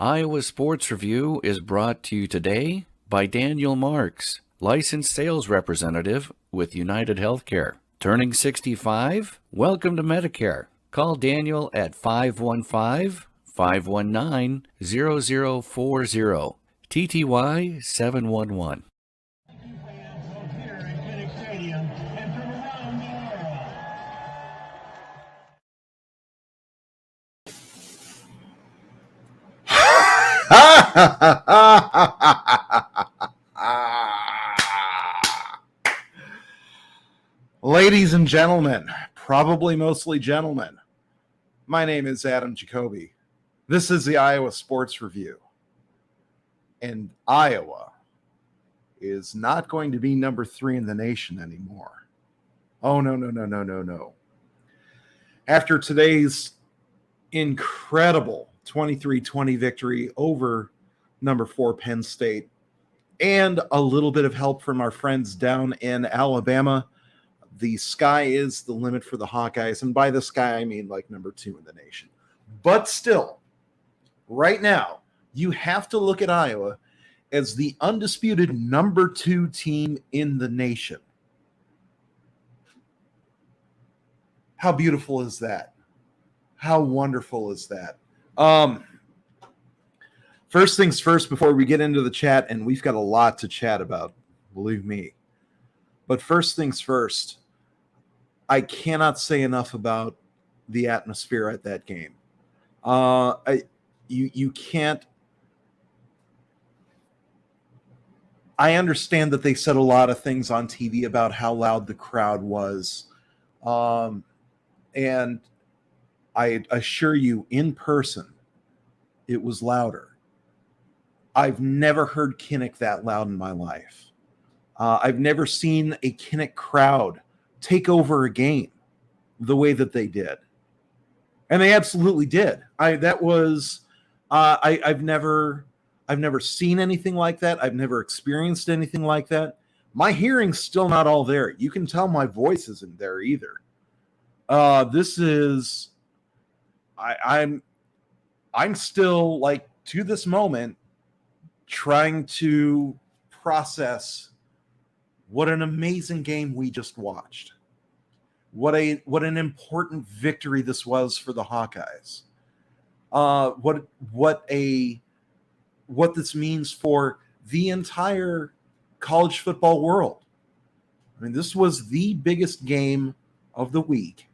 Iowa Sports Review is brought to you today by Daniel Marks, licensed sales representative with United Healthcare. Turning 65? Welcome to Medicare. Call Daniel at 515-519-0040, TTY 711. Ladies and gentlemen, probably mostly gentlemen, my name is Adam Jacobi. This is the Iowa Sports Review. And Iowa is not going to be number 3 in the nation anymore. Oh, no. After today's incredible 23-20 victory over number 4 Penn State and a little bit of help from our friends down in Alabama, the sky is the limit for the Hawkeyes. And by the sky, I mean like number 2 in the nation. But still, right now, you have to look at Iowa as the undisputed number 2 team in the nation. How beautiful is that? How wonderful is that? First things first, before we get into the chat, and we've got a lot to chat about, believe me. But first things first, I cannot say enough about the atmosphere at that game. You can't. I understand that they said a lot of things on TV about how loud the crowd was, and I assure you, in person, it was louder. I've never heard Kinnick that loud in my life. I've never seen a Kinnick crowd take over a game the way that they did. And they absolutely did. I've never seen anything like that. I've never experienced anything like that. My hearing's still not all there. You can tell my voice isn't there either. I'm still, like, to this moment, trying to process what an amazing game we just watched. What an important victory this was for the Hawkeyes. What this means for the entire college football world. I mean, this was the biggest game of the week.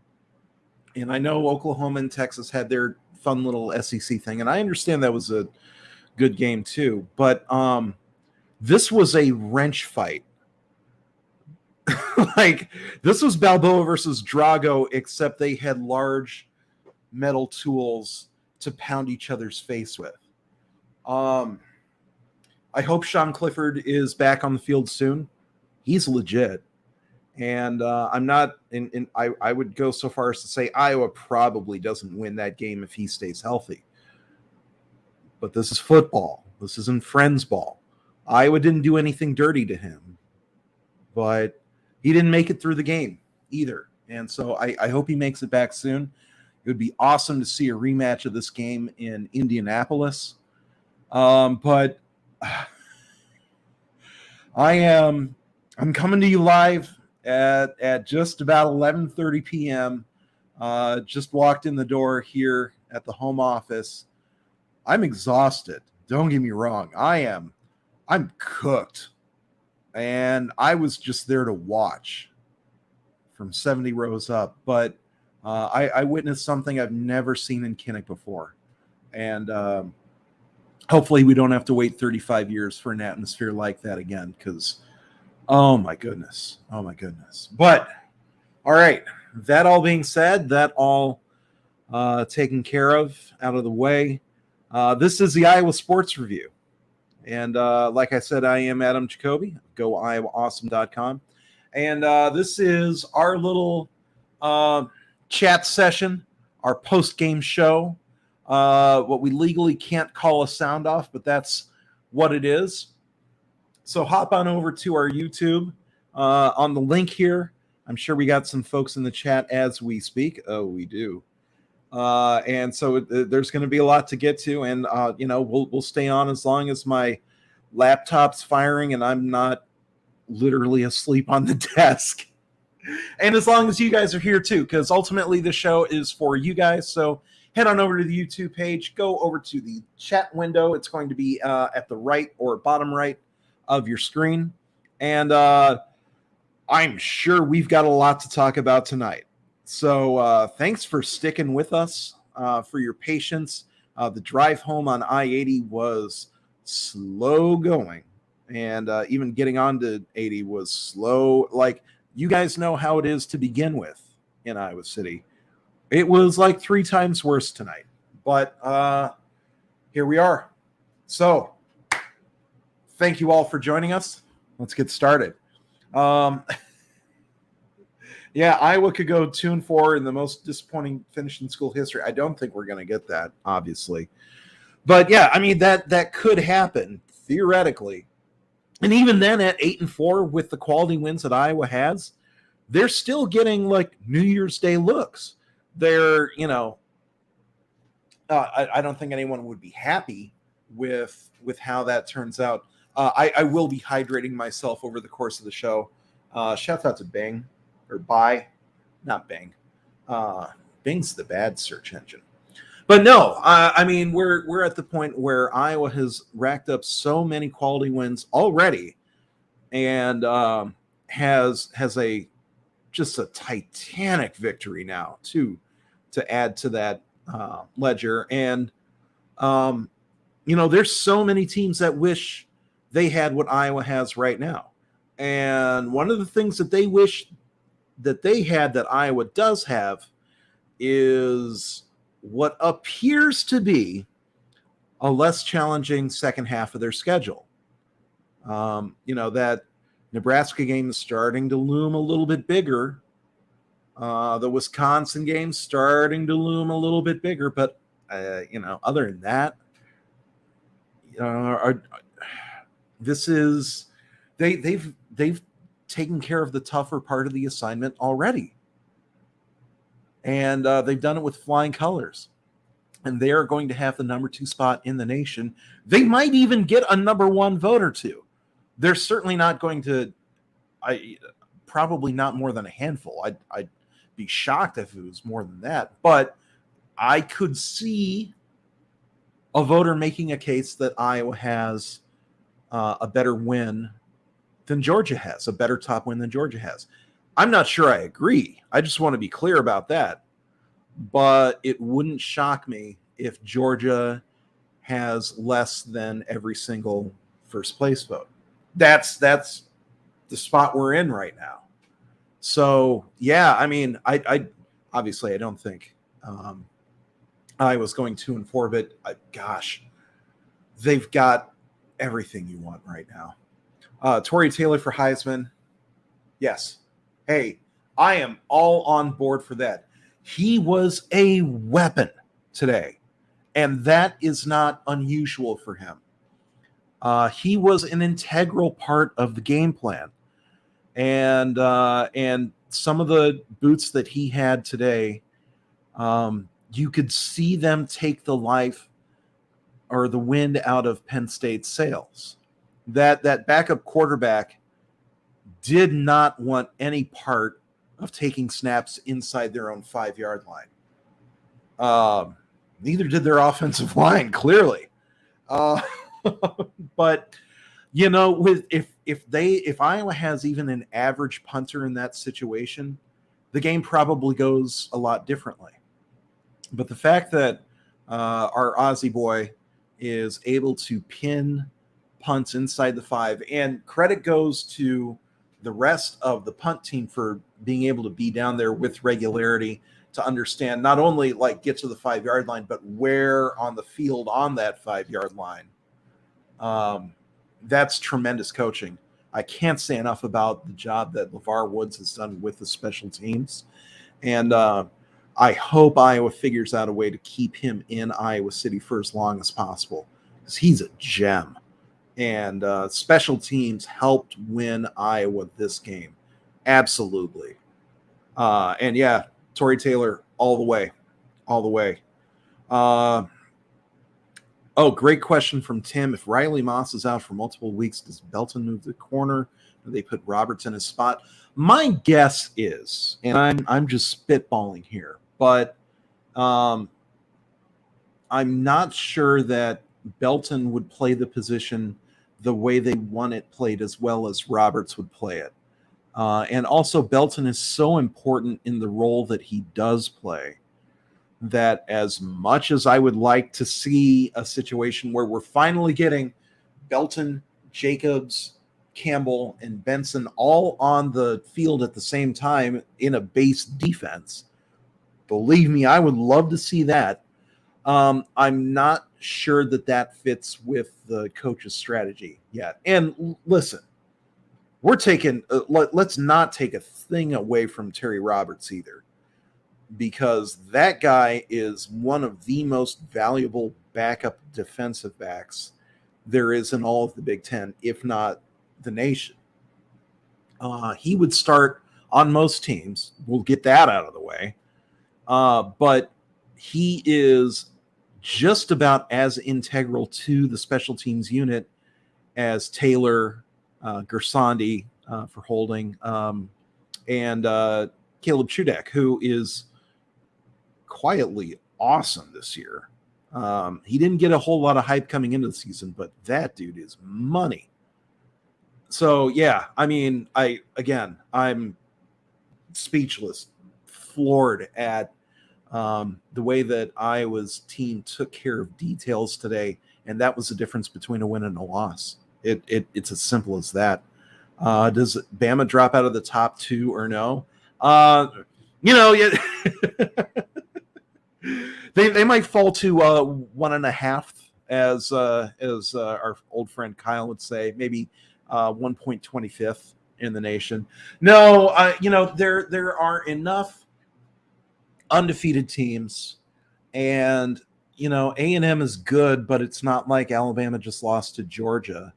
And I know Oklahoma and Texas had their fun little SEC thing, and I understand that was a good game too. But this was a wrench fight. Like, this was Balboa versus Drago, except they had large metal tools to pound each other's face with. I hope Sean Clifford is back on the field soon. He's legit. And I'm not, I would go so far as to say Iowa probably doesn't win that game if he stays healthy. But this is football. This isn't friends ball. Iowa didn't do anything dirty to him. But he didn't make it through the game either. And so I hope he makes it back soon. It would be awesome to see a rematch of this game in Indianapolis. But I'm coming to you live at just about 11:30 p.m. Just walked in the door here at the home office. I'm exhausted. Don't get me wrong. I'm cooked. And I was just there to watch from 70 rows up. But I witnessed something I've never seen in Kinnick before. And hopefully we don't have to wait 35 years for an atmosphere like that again, because, oh my goodness. But, all right, that all being said, that all taken care of, out of the way, this is the Iowa Sports Review. And like I said, I am Adam Jacobi, goiowaawesome.com. And this is our little chat session, our post-game show, what we legally can't call a sound off, but that's what it is. So hop on over to our YouTube on the link here. I'm sure we got some folks in the chat as we speak. Oh, we do. And so there's going to be a lot to get to, and we'll stay on as long as my laptop's firing and I'm not literally asleep on the desk, and as long as you guys are here too, because ultimately the show is for you guys. So head on over to the YouTube page, go over to the chat window. It's going to be at the right or bottom right of your screen, and I'm sure we've got a lot to talk about tonight. So thanks for sticking with us, for your patience. The drive home on I-80 was slow going, and even getting onto 80 was slow. Like, you guys know how it is to begin with in Iowa City. It was like 3 times worse tonight, but here we are. So thank you all for joining us. Let's get started. Yeah, Iowa could go 2-4 in the most disappointing finish in school history. I don't think we're going to get that, obviously. But yeah, I mean, that could happen theoretically. And even then, at 8-4 with the quality wins that Iowa has, they're still getting like New Year's Day looks. They're, I don't think anyone would be happy with how that turns out. I will be hydrating myself over the course of the show. Shout out to Bing, or Buy, not Bing. Bing's the bad search engine. But no, I mean, we're at the point where Iowa has racked up so many quality wins already, and has a just a titanic victory now to add to that ledger. And there's so many teams that wish they had what Iowa has right now. And one of the things that they wish that they had that Iowa does have is what appears to be a less challenging second half of their schedule. That Nebraska game is starting to loom a little bit bigger. The Wisconsin game starting to loom a little bit bigger, but other than that, they've taken care of the tougher part of the assignment already. And they've done it with flying colors. And they are going to have the number 2 spot in the nation. They might even get a number 1 vote or 2. They're certainly not going to, probably not more than a handful. I'd be shocked if it was more than that. But I could see a voter making a case that Iowa has a better win than Georgia has, a better top win than Georgia has. I'm not sure I agree. I just want to be clear about that. But it wouldn't shock me if Georgia has less than every single first place vote. That's the spot we're in right now. So, yeah, I mean, I obviously I don't think Iowa's going 2-4, but gosh, they've got everything you want right now. Tori Taylor for Heisman. Yes. Hey, I am all on board for that. He was a weapon today, and that is not unusual for him. He was an integral part of the game plan, and some of the boots that he had today, you could see them take the life or the wind out of Penn State's sails. That backup quarterback did not want any part of taking snaps inside their own 5-yard line. Neither did their offensive line, clearly. But if Iowa has even an average punter in that situation, the game probably goes a lot differently. But the fact that our Aussie boy is able to pin punts inside the 5, and credit goes to the rest of the punt team for being able to be down there with regularity to understand not only like get to the 5-yard line, but where on the field on that 5-yard line. That's tremendous coaching. I can't say enough about the job that LeVar Woods has done with the special teams. And I hope Iowa figures out a way to keep him in Iowa City for as long as possible, because he's a gem. And special teams helped win Iowa this game. Absolutely. And yeah, Tori Taylor all the way. all the way. Oh, great question from Tim. If Riley Moss is out for multiple weeks, does Belton move to the corner? Do they put Roberts in his spot? My guess is, and I'm just spitballing here, but I'm not sure that Belton would play the position the way they want it played as well as Roberts would play it. And also, Belton is so important in the role that he does play that as much as I would like to see a situation where we're finally getting Belton, Jacobs, Campbell, and Benson all on the field at the same time in a base defense, believe me, I would love to see that. I'm not sure that fits with the coach's strategy yet. And listen, we're taking let's not take a thing away from Terry Roberts either, because that guy is one of the most valuable backup defensive backs there is in all of the Big Ten, if not the nation. He would start on most teams. We'll get that out of the way. But he is just about as integral to the special teams unit as Taylor, Gersandi for holding, and Caleb Chudak, who is quietly awesome this year. He didn't get a whole lot of hype coming into the season, but that dude is money. So yeah, I mean, I'm speechless, floored at the way that Iowa's team took care of details today, and that was the difference between a win and a loss. It's as simple as that. Does Bama drop out of the top two or no? They might fall to 1.5, as our old friend Kyle would say, maybe 1.25th in the nation. No, there are enough undefeated teams, and A&M is good, but it's not like Alabama just lost to Georgia.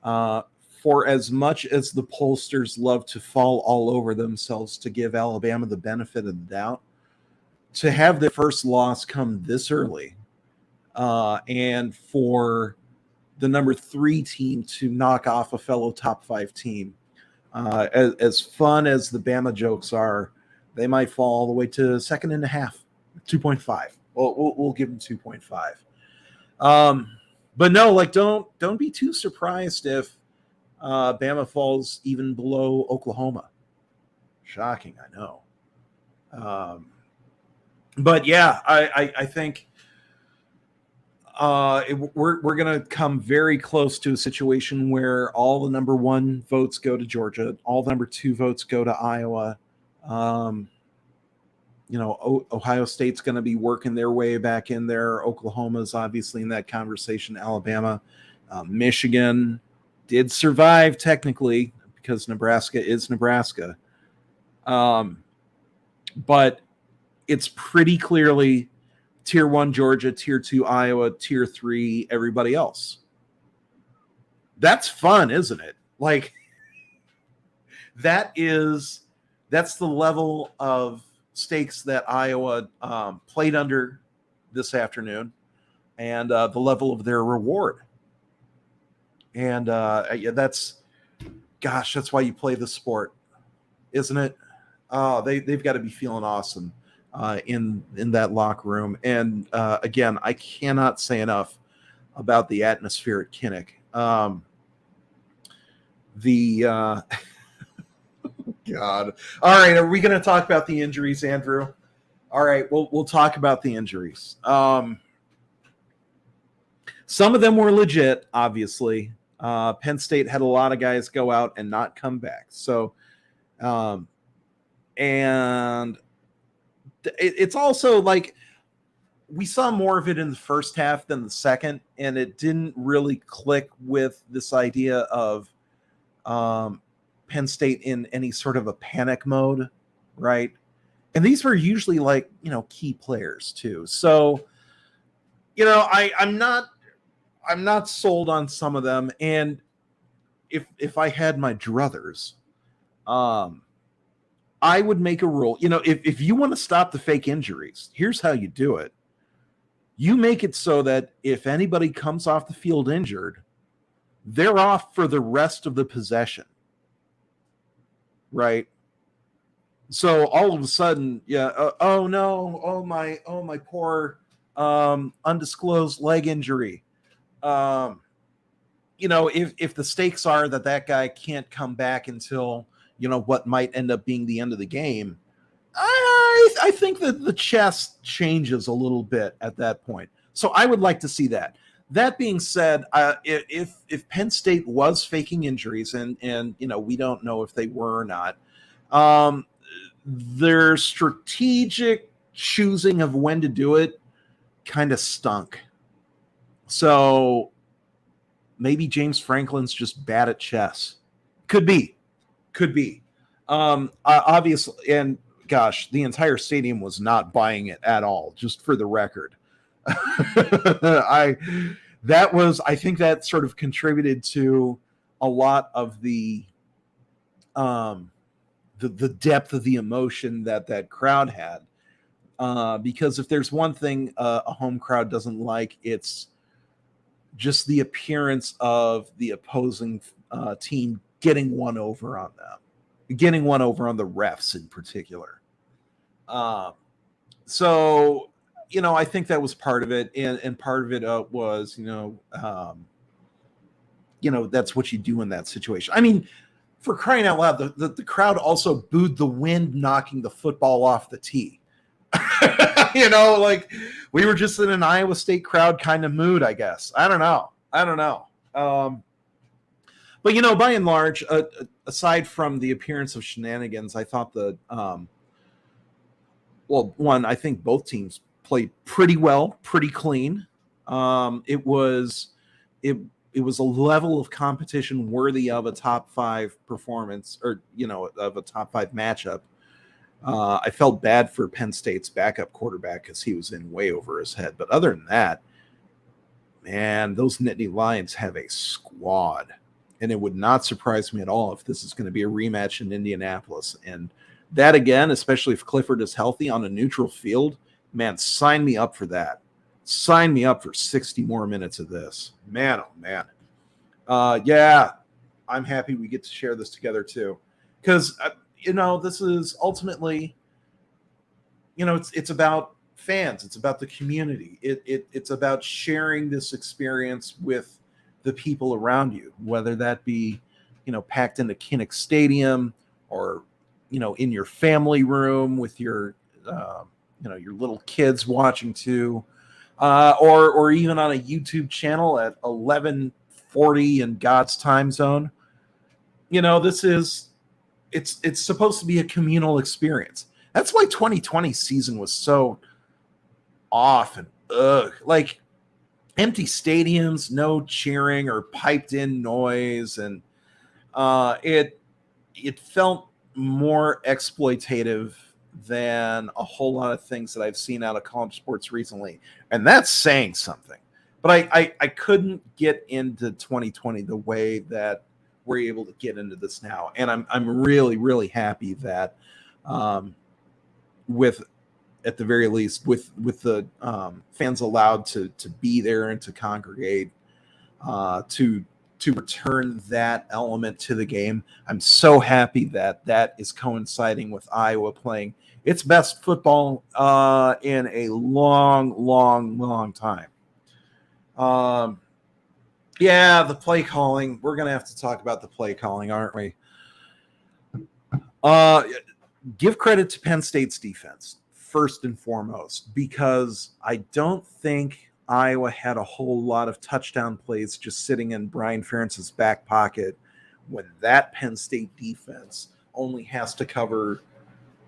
For as much as the pollsters love to fall all over themselves to give Alabama the benefit of the doubt, to have their first loss come this early, and for the number 3 team to knock off a fellow top 5 team, as fun as the Bama jokes are, they might fall all the way to 2.5, 2.5. We'll give them 2.5. But no, don't be too surprised if Bama falls even below Oklahoma. Shocking, I know. But yeah, I think we're going to come very close to a situation where all the number 1 votes go to Georgia, all the number 2 votes go to Iowa. Ohio State's going to be working their way back in there. Oklahoma's obviously in that conversation. Alabama, Michigan did survive technically because Nebraska is Nebraska. But it's pretty clearly tier 1 Georgia, tier 2 Iowa, tier 3 everybody else. That's fun, isn't it? Like, that's the level of stakes that Iowa played under this afternoon, and the level of their reward. And that's why you play the sport, isn't it? They've got to be feeling awesome in that locker room. And again, I cannot say enough about the atmosphere at Kinnick. God. All right, are we going to talk about the injuries, Andrew? All right, we'll talk about the injuries. Some of them were legit, obviously. Penn State had a lot of guys go out and not come back. So, and it's also like we saw more of it in the first half than the second, and it didn't really click with this idea of Penn State in any sort of a panic mode, right? And these were usually key players too. So, I'm not sold on some of them. And if I had my druthers, I would make a rule. If you want to stop the fake injuries, here's how you do it. You make it so that if anybody comes off the field injured, they're off for the rest of the possession. Right? So all of a sudden, oh no, oh my poor undisclosed leg injury. If the stakes are that guy can't come back until what might end up being the end of the game, I think that the chess changes a little bit at that point. So I would like to see that. That being said, if Penn State was faking injuries, and we don't know if they were or not, their strategic choosing of when to do it kind of stunk. So maybe James Franklin's just bad at chess. Could be. Obviously, and gosh, the entire stadium was not buying it at all, just for the record. I think that sort of contributed to a lot of the depth of the emotion that crowd had. Because if there's one thing a home crowd doesn't like, it's just the appearance of the opposing team getting one over on them, getting one over on the refs in particular. So, I think that was part of it. And part of it was, that's what you do in that situation. I mean, for crying out loud, the crowd also booed the wind knocking the football off the tee. Like we were just in an Iowa State crowd kind of mood, I guess. I don't know. But, by and large, aside from the appearance of shenanigans, I thought I think both teams played pretty well, pretty clean. It was a level of competition worthy of a top 5 performance, or, of a top 5 matchup. I felt bad for Penn State's backup quarterback because he was in way over his head. But other than that, man, those Nittany Lions have a squad. And it would not surprise me at all if this is going to be a rematch in Indianapolis. And that, again, especially if Clifford is healthy on a neutral field, man, sign me up for that. Sign me up for 60 more minutes of this. Man, oh, man. Yeah, I'm happy we get to share this together, too. Because, this is ultimately, it's about fans. It's about the community. It's about sharing this experience with the people around you, whether that be, packed into Kinnick Stadium or, in your family room with your, your little kids watching too, or even on a YouTube channel at 11:40 in God's time zone. It's supposed to be a communal experience. That's why 2020 season was so off and like empty stadiums, no cheering or piped in noise, and it felt more exploitative than a whole lot of things that I've seen out of college sports recently, and that's saying something. But I couldn't get into 2020 the way that we're able to get into this now, and I'm really, really happy that with, at the very least, with the fans allowed to be there and to congregate, to return that element to the game. I'm so happy that is coinciding with Iowa playing its best football in a long, long, long time. Yeah, the play calling. We're going to have to talk about the play calling, aren't we? Give credit to Penn State's defense, first and foremost, because I don't think Iowa had a whole lot of touchdown plays just sitting in Brian Ferentz's back pocket when that Penn State defense only has to cover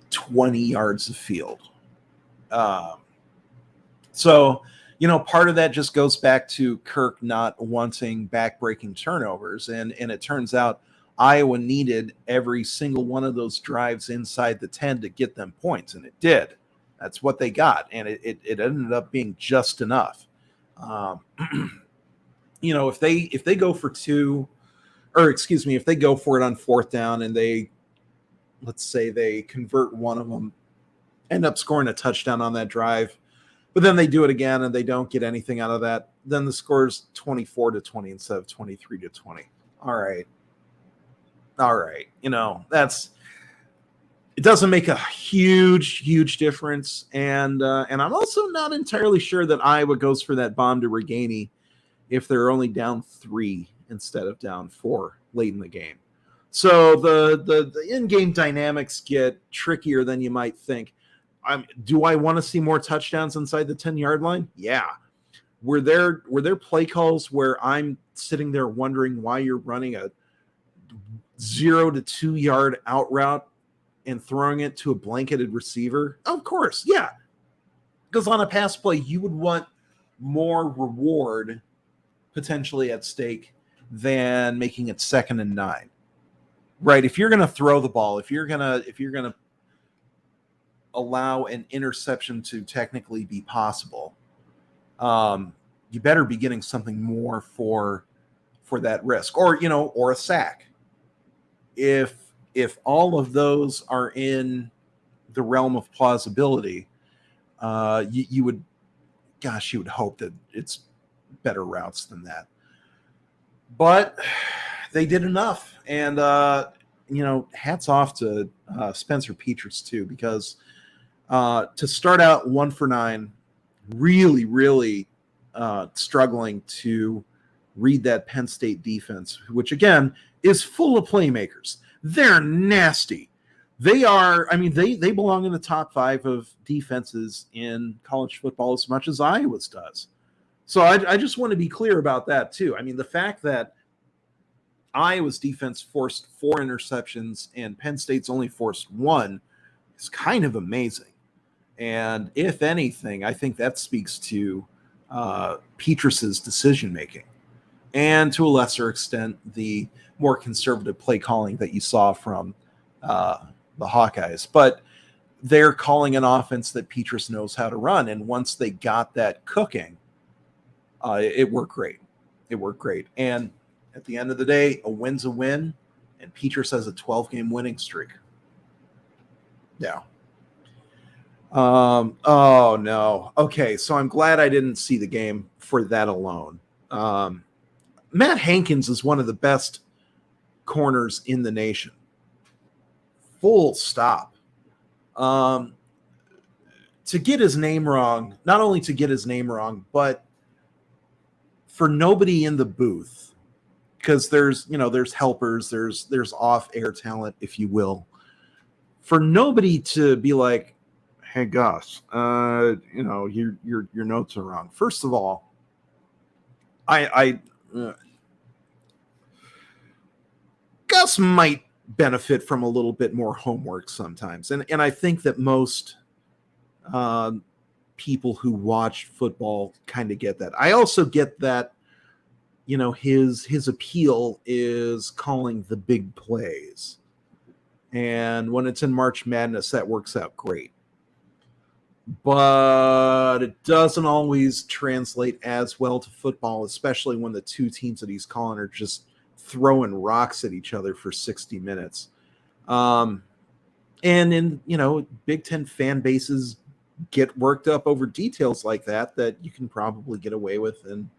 20 yards of field. So, part of that just goes back to Kirk not wanting back-breaking turnovers, and it turns out Iowa needed every single one of those drives inside the 10 to get them points, and it did. That's what they got, and it ended up being just enough. If they go for if they go for it on fourth down and they, let's say they convert one of them, end up scoring a touchdown on that drive, but then they do it again and they don't get anything out of that, then the score's 24-20 instead of 23-20. All right. It doesn't make a huge difference. And I'm also not entirely sure that Iowa goes for that bomb to Reganey if they're only down 3 instead of down 4 late in the game. So the in-game dynamics get trickier than you might think. Do I want to see more touchdowns inside the 10-yard line? Yeah. Were there play calls where I'm sitting there wondering why you're running a 0 to 2 yard out route and throwing it to a blanketed receiver? Of course, yeah. Because on a pass play, you would want more reward potentially at stake than making it 2nd and 9. Right? If you're going to throw the ball, if you're going to allow an interception to technically be possible, you better be getting something more for that risk, or a sack. If all of those are in the realm of plausibility, you would hope that it's better routes than that. But they did enough, and hats off to Spencer Petras too, because to start out 1 for 9, really struggling to read that Penn State defense, which again is full of playmakers. They're nasty. They are, they belong in the top 5 of defenses in college football as much as Iowa's does. So I just want to be clear about that too. The fact that Iowa's defense forced 4 interceptions and Penn State's only forced 1 is kind of amazing. And if anything, I think that speaks to Petras's decision-making, and to a lesser extent, the more conservative play calling that you saw from the Hawkeyes. But they're calling an offense that Petras knows how to run, and once they got that cooking, it worked great. And at the end of the day, a win's a win, and Petras has a 12-game winning streak. Yeah. Oh, no. Okay, so I'm glad I didn't see the game for that alone. Matt Hankins is one of the best corners in the nation. Full stop. To get his name wrong, not only to get his name wrong, but for nobody in the booth, because there's helpers, there's off-air talent, if you will, for nobody to be like, hey, Gus, your notes are wrong. First of all, Gus might benefit from a little bit more homework sometimes, and I think that most people who watch football kind of get that. I also get that, his appeal is calling the big plays, and when it's in March Madness, that works out great. But it doesn't always translate as well to football, especially when the two teams that he's calling are just throwing rocks at each other for 60 minutes. And in, Big Ten fan bases get worked up over details like that you can probably get away with in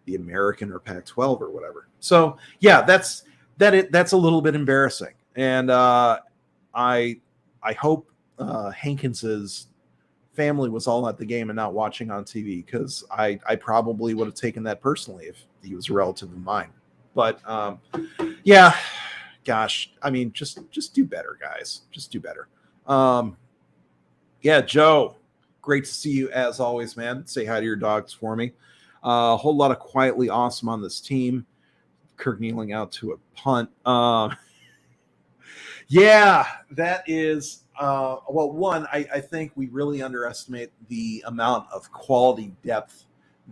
the American or Pac-12 or whatever. So yeah, that's a little bit embarrassing. And I hope Hankins's family was all at the game and not watching on TV, because I probably would have taken that personally if he was a relative of mine. But yeah, gosh, just do better, guys. Just do better. Yeah, Joe, great to see you as always, man. Say hi to your dogs for me. A whole lot of quietly awesome on this team. Kirk kneeling out to a punt. Yeah, that is one, I think we really underestimate the amount of quality depth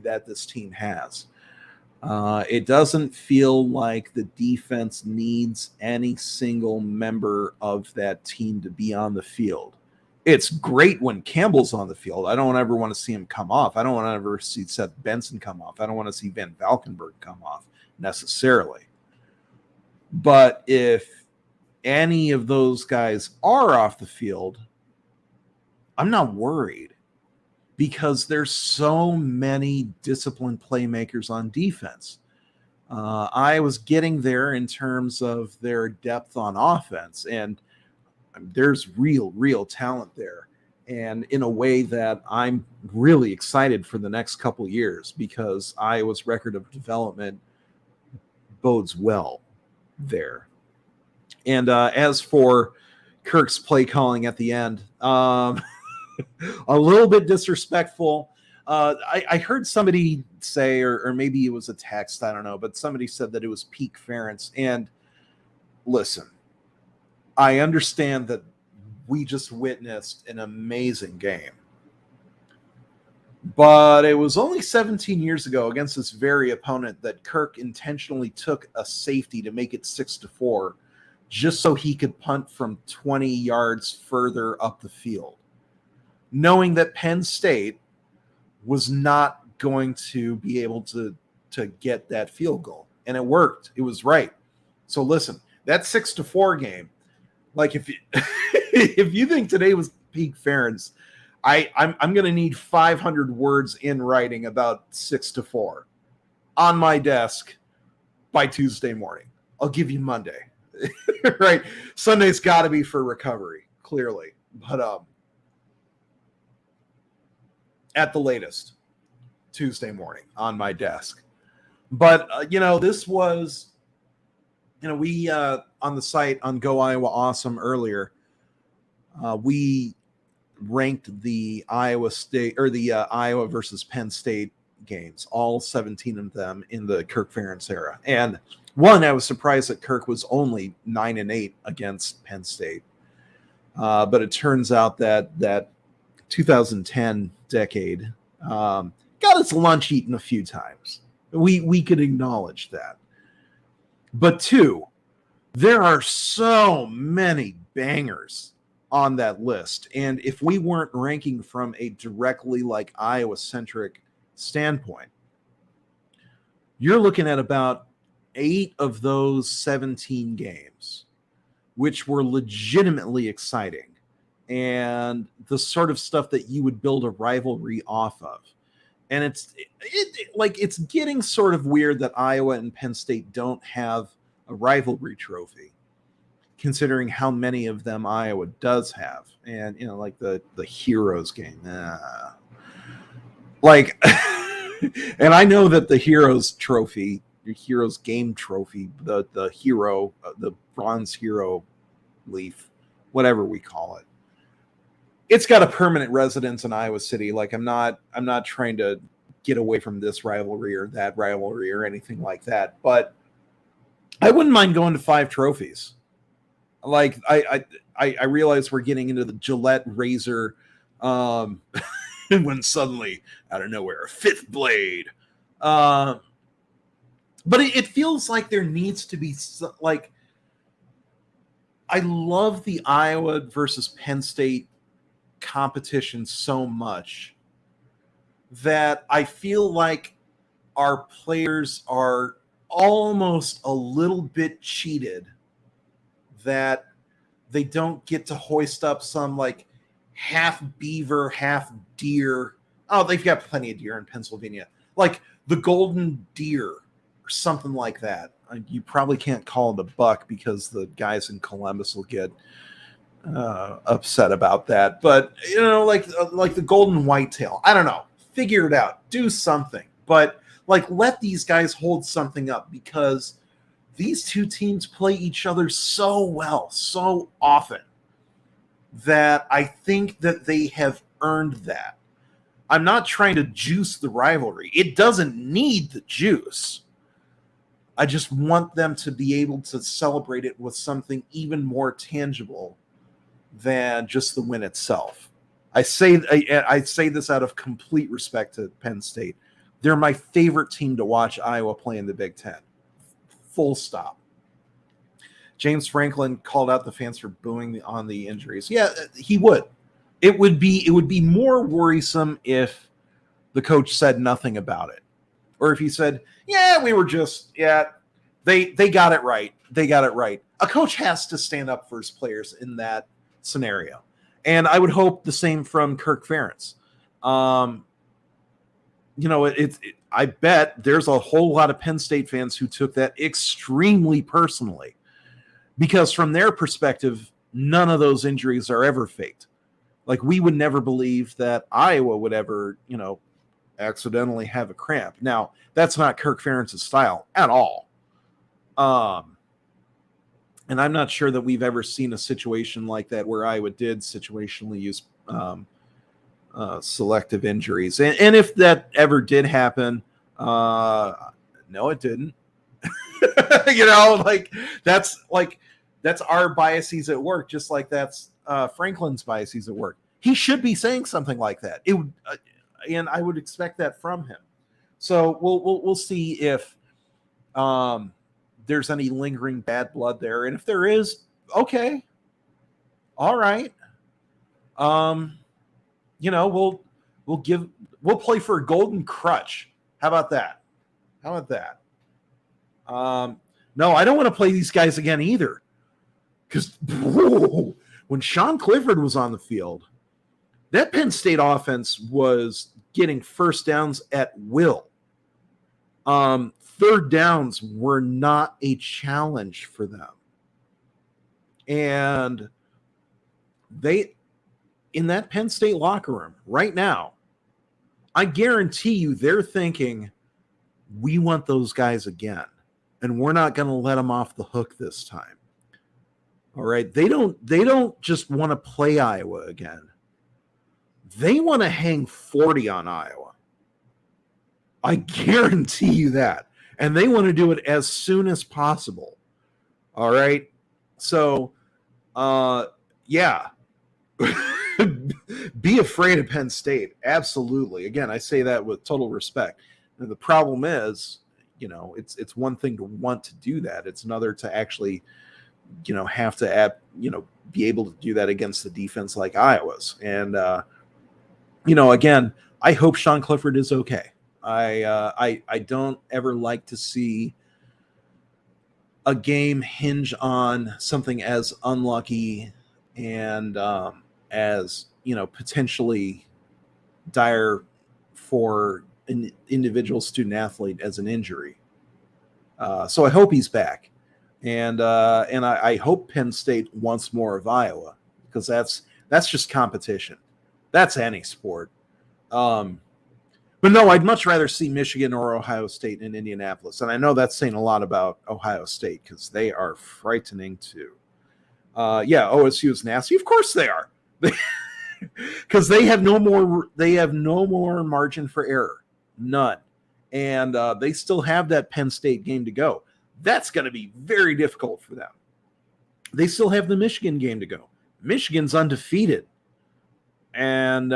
that this team has. It doesn't feel like the defense needs any single member of that team to be on the field. It's great when Campbell's on the field. I don't ever want to see him come off. I don't want to ever see Seth Benson come off. I don't want to see Van Valkenburg come off necessarily. But if any of those guys are off the field, I'm not worried, because there's so many disciplined playmakers on defense. I was getting there in terms of their depth on offense, and there's real talent there. And in a way that I'm really excited for the next couple years, because Iowa's record of development bodes well there. And as for Kirk's play calling at the end, a little bit disrespectful. I heard somebody say, or maybe it was a text, I don't know, but somebody said that it was peak Ferentz. And listen, I understand that we just witnessed an amazing game, but it was only 17 years ago against this very opponent that Kirk intentionally took a safety to make it 6-4, just so he could punt from 20 yards further up the field, knowing that Penn State was not going to be able to get that field goal. And it worked. It was right. So listen, that 6-4 game, like if you, if you think today was peak Ferentz, I'm going to need 500 words in writing about 6-4 on my desk by Tuesday morning. I'll give you Monday. Right? Sunday's got to be for recovery, clearly. But at the latest, Tuesday morning on my desk. But, this was, we on the site on Go Iowa Awesome earlier, we ranked the Iowa State or the Iowa versus Penn State games, all 17 of them in the Kirk Ferentz era. And one, I was surprised that Kirk was only 9-8 against Penn State. But it turns out that 2010 decade got its lunch eaten a few times. We could acknowledge that. But two, there are so many bangers on that list. And if we weren't ranking from a directly like Iowa-centric standpoint, you're looking at about 8 of those 17 games, which were legitimately exciting, and the sort of stuff that you would build a rivalry off of. And it's getting sort of weird that Iowa and Penn State don't have a rivalry trophy, considering how many of them Iowa does have. And, like the Heroes game. And I know that the Heroes trophy, the Heroes game trophy, the hero, the bronze hero leaf, whatever we call it, it's got a permanent residence in Iowa City. Like I'm not trying to get away from this rivalry or that rivalry or anything like that, but I wouldn't mind going to 5 trophies. Like I realize we're getting into the Gillette razor, when suddenly out of nowhere, a 5th blade. But it feels like there needs to be like, I love the Iowa versus Penn State competition so much that I feel like our players are almost a little bit cheated that they don't get to hoist up some like half beaver, half deer. Oh, they've got plenty of deer in Pennsylvania. Like the golden deer or something like that. You probably can't call it a buck because the guys in Columbus will get upset about that. But, like the golden whitetail. I don't know. Figure it out. Do something. But, let these guys hold something up, because these two teams play each other so well, so often, that I think that they have earned that. I'm not trying to juice the rivalry. It doesn't need the juice. I just want them to be able to celebrate it with something even more tangible than just the win itself. I say this out of complete respect to Penn State. They're my favorite team to watch Iowa play in the Big Ten. Full stop. James Franklin called out the fans for booing on the injuries. Yeah, he would. It would be more worrisome if the coach said nothing about it. Or if he said, they got it right. they got it right. A coach has to stand up for his players in that scenario. And I would hope the same from Kirk Ferentz. I bet there's a whole lot of Penn State fans who took that extremely personally, because from their perspective, none of those injuries are ever faked. Like, we would never believe that Iowa would ever, accidentally have a cramp. Now, that's not Kirk Ferentz's style at all. And I'm not sure that we've ever seen a situation like that where Iowa did situationally use selective injuries. And if that ever did happen, no, it didn't. That's our biases at work, just like that's Franklin's biases at work. He should be saying something like that. It would, and I would expect that from him. So we'll see if there's any lingering bad blood there, and if there is, okay, all right. We'll play for a golden crutch. How about that? No, I don't want to play these guys again either. Because when Sean Clifford was on the field, that Penn State offense was getting first downs at will. Third downs were not a challenge for them. And in that Penn State locker room right now, I guarantee you they're thinking, we want those guys again, and we're not going to let them off the hook this time. All right. They don't just want to play Iowa again. They want to hang 40 on Iowa. I guarantee you that. And they want to do it as soon as possible. All right. So, yeah. Be afraid of Penn State. Absolutely. Again, I say that with total respect. And the problem is, it's one thing to want to do that. It's another to actually, have to, be able to do that against the defense like Iowa's. And, again, I hope Sean Clifford is okay. I don't ever like to see a game hinge on something as unlucky and as potentially dire for an individual student athlete as an injury. So I hope he's back, and I hope Penn State wants more of Iowa, because that's just competition. That's any sport. But no, I'd much rather see Michigan or Ohio State in Indianapolis. And I know that's saying a lot about Ohio State, because they are frightening too. OSU is nasty. Of course they are. Because they have no more margin for error. None. And they still have that Penn State game to go. That's going to be very difficult for them. They still have the Michigan game to go. Michigan's undefeated. And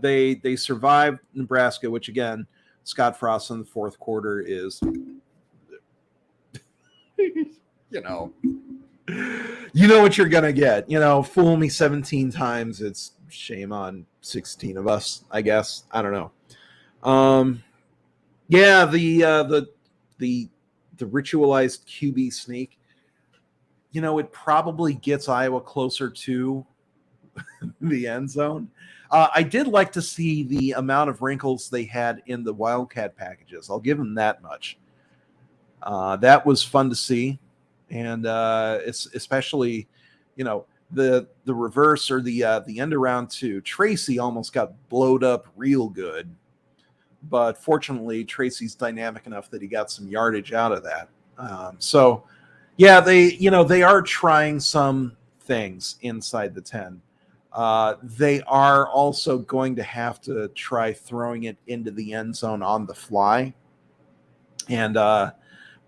they survived Nebraska, which, again, Scott Frost in the fourth quarter is, you know what you're going to get. Fool me 17 times. It's shame on 16 of us, I guess. I don't know. The ritualized QB sneak, it probably gets Iowa closer to the end zone. I did like to see the amount of wrinkles they had in the Wildcat packages. I'll give them that much. That was fun to see. And it's especially, the reverse or the end around to Tracy almost got blowed up real good. But fortunately, Tracy's dynamic enough that he got some yardage out of that. They are trying some things inside the 10. They are also going to have to try throwing it into the end zone on the fly. And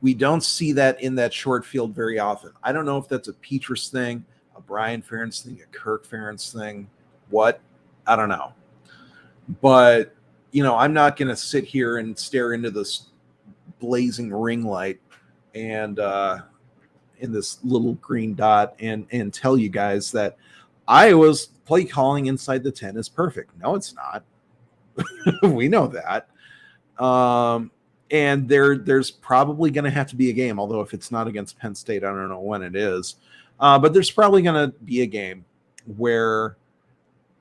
we don't see that in that short field very often. I don't know if that's a Petrus thing, a Brian Ferentz thing, a Kirk Ferentz thing. What? I don't know. But, I'm not going to sit here and stare into this blazing ring light and in this little green dot and tell you guys that Iowa's play calling inside the 10 is perfect. No, it's not. We know that. And there's probably going to have to be a game, although if it's not against Penn State, I don't know when it is. But there's probably going to be a game where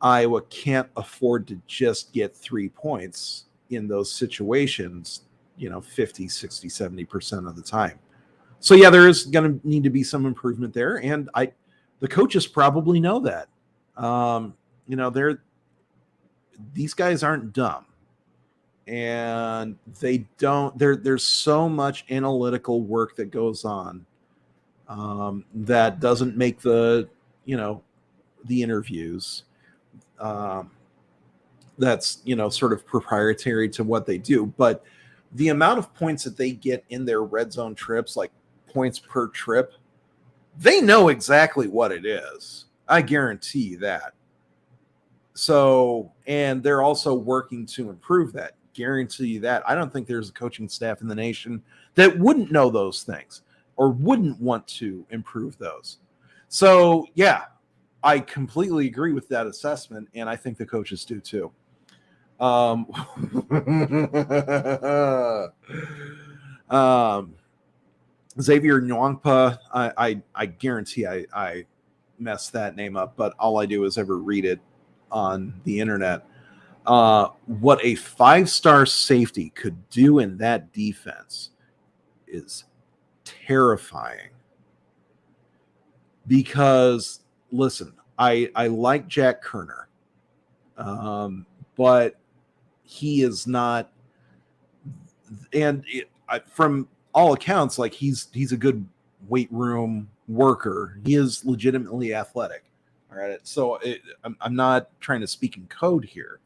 Iowa can't afford to just get 3 points in those situations, 50, 60, 70% of the time. So, yeah, there is going to need to be some improvement there. And the coaches probably know that. These guys aren't dumb. And there's so much analytical work that goes on that doesn't make the interviews. That's, sort of proprietary to what they do. But the amount of points that they get in their red zone trips, like points per trip, they know exactly what it is. I guarantee you that. So, and they're also working to improve that. Guarantee you that. I don't think there's a coaching staff in the nation that wouldn't know those things or wouldn't want to improve those. So, yeah, I completely agree with that assessment, and I think the coaches do too. Xavier Nwangpa, I guarantee I messed that name up, but all I do is ever read it on the internet. What a 5-star safety could do in that defense is terrifying. Because, listen, I like Jack Kerner, but he is not, and from all accounts, like he's a good weight room worker. He is legitimately athletic. All right, so I'm not trying to speak in code here,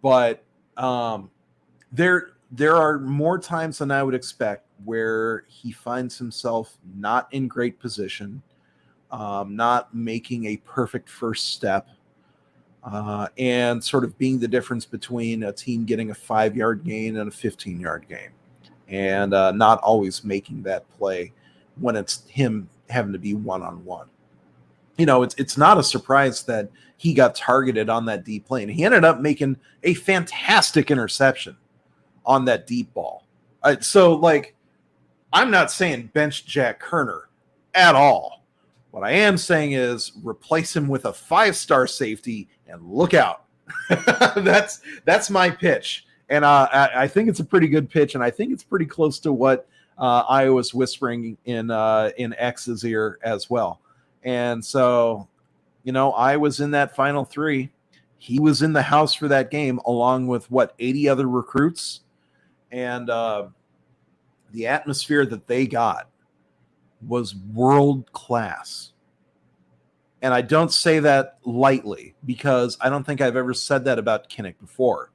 but there are more times than I would expect where he finds himself not in great position, not making a perfect first step, and sort of being the difference between a team getting a 5-yard gain and a 15-yard gain, and not always making that play when it's him having to be one-on-one. It's not a surprise that he got targeted on that deep play, and he ended up making a fantastic interception on that deep ball. So, I'm not saying bench Jack Kerner at all. What I am saying is replace him with a 5-star safety and look out. That's my pitch. And I think it's a pretty good pitch, and I think it's pretty close to what Iowa's whispering in X's ear as well. And so, I was in that final 3. He was in the house for that game along with 80 other recruits. And the atmosphere that they got was world class. And I don't say that lightly because I don't think I've ever said that about Kinnick before.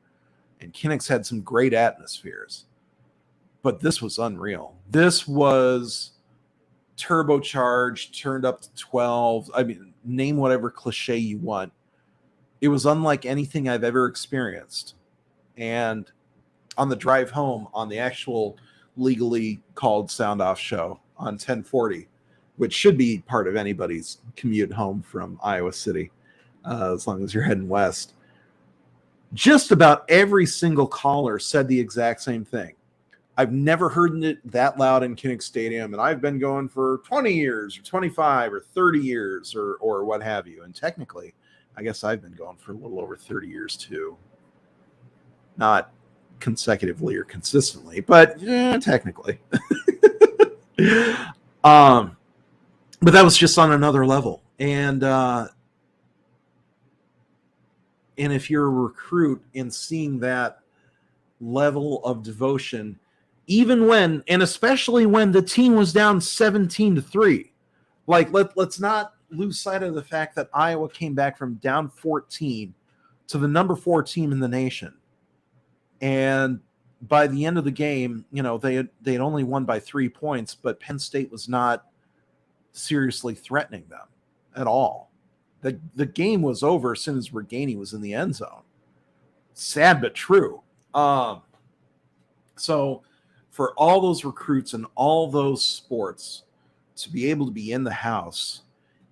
And Kinnick's had some great atmospheres. But this was unreal. This was turbocharged, turned up to 12. I mean, name whatever cliche you want. It was unlike anything I've ever experienced. And on the drive home, on the actual legally called Sound Off show on 1040, which should be part of anybody's commute home from Iowa City, as long as you're heading west, just about every single caller said the exact same thing. I've never heard it that loud in Kinnick Stadium, and I've been going for 20 years or 25 or 30 years or what have you. And technically, I guess I've been going for a little over 30 years too. Not consecutively or consistently, but technically. But that was just on another level. And if you're a recruit and seeing that level of devotion, even when, and especially when the team was down 17-3, let's not lose sight of the fact that Iowa came back from down 14 to the number 4 team in the nation. And by the end of the game, they had only won by 3 points, but Penn State was not seriously threatening them at all. The game was over as soon as Reganey was in the end zone. Sad but true. So for all those recruits and all those sports to be able to be in the house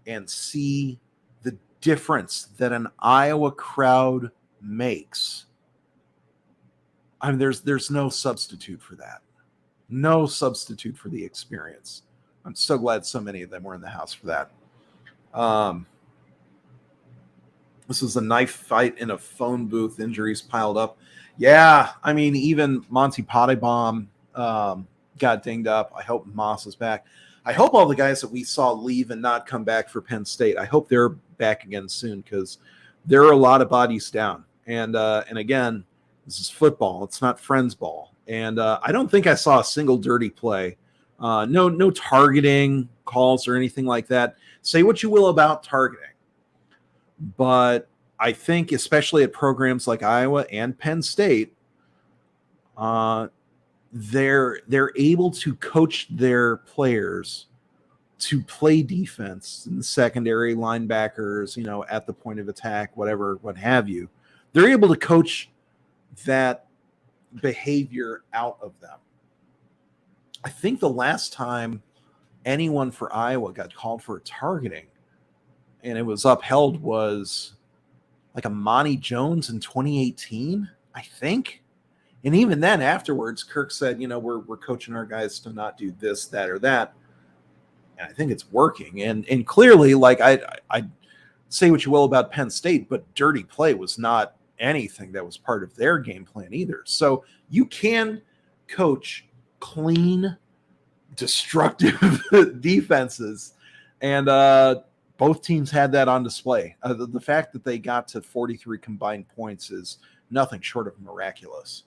and see the difference that an Iowa crowd makes, I mean, there's no substitute for that. No substitute for the experience. I'm so glad so many of them were in the house for that. This was a knife fight in a phone booth. Injuries piled up. Yeah, I mean, even Monty Pottebaum got dinged up. I hope Moss is back. I hope all the guys that we saw leave and not come back for Penn State, I hope they're back again soon, because there are a lot of bodies down. And again, this is football. It's not friends ball. And I don't think I saw a single dirty play. No targeting calls or anything like that. Say what you will about targeting, but I think especially at programs like Iowa and Penn State, they're able to coach their players to play defense in the secondary, linebackers, at the point of attack, whatever, what have you. They're able to coach that behavior out of them. I think the last time anyone for Iowa got called for targeting and it was upheld was like Amani Jones in 2018, I think. And even then afterwards, Kirk said, we're coaching our guys to not do this, that, or that. And I think it's working. And clearly, like I say what you will about Penn State, but dirty play was not anything that was part of their game plan either. So you can coach clean, destructive defenses. And both teams had that on display. The fact that they got to 43 combined points is nothing short of miraculous.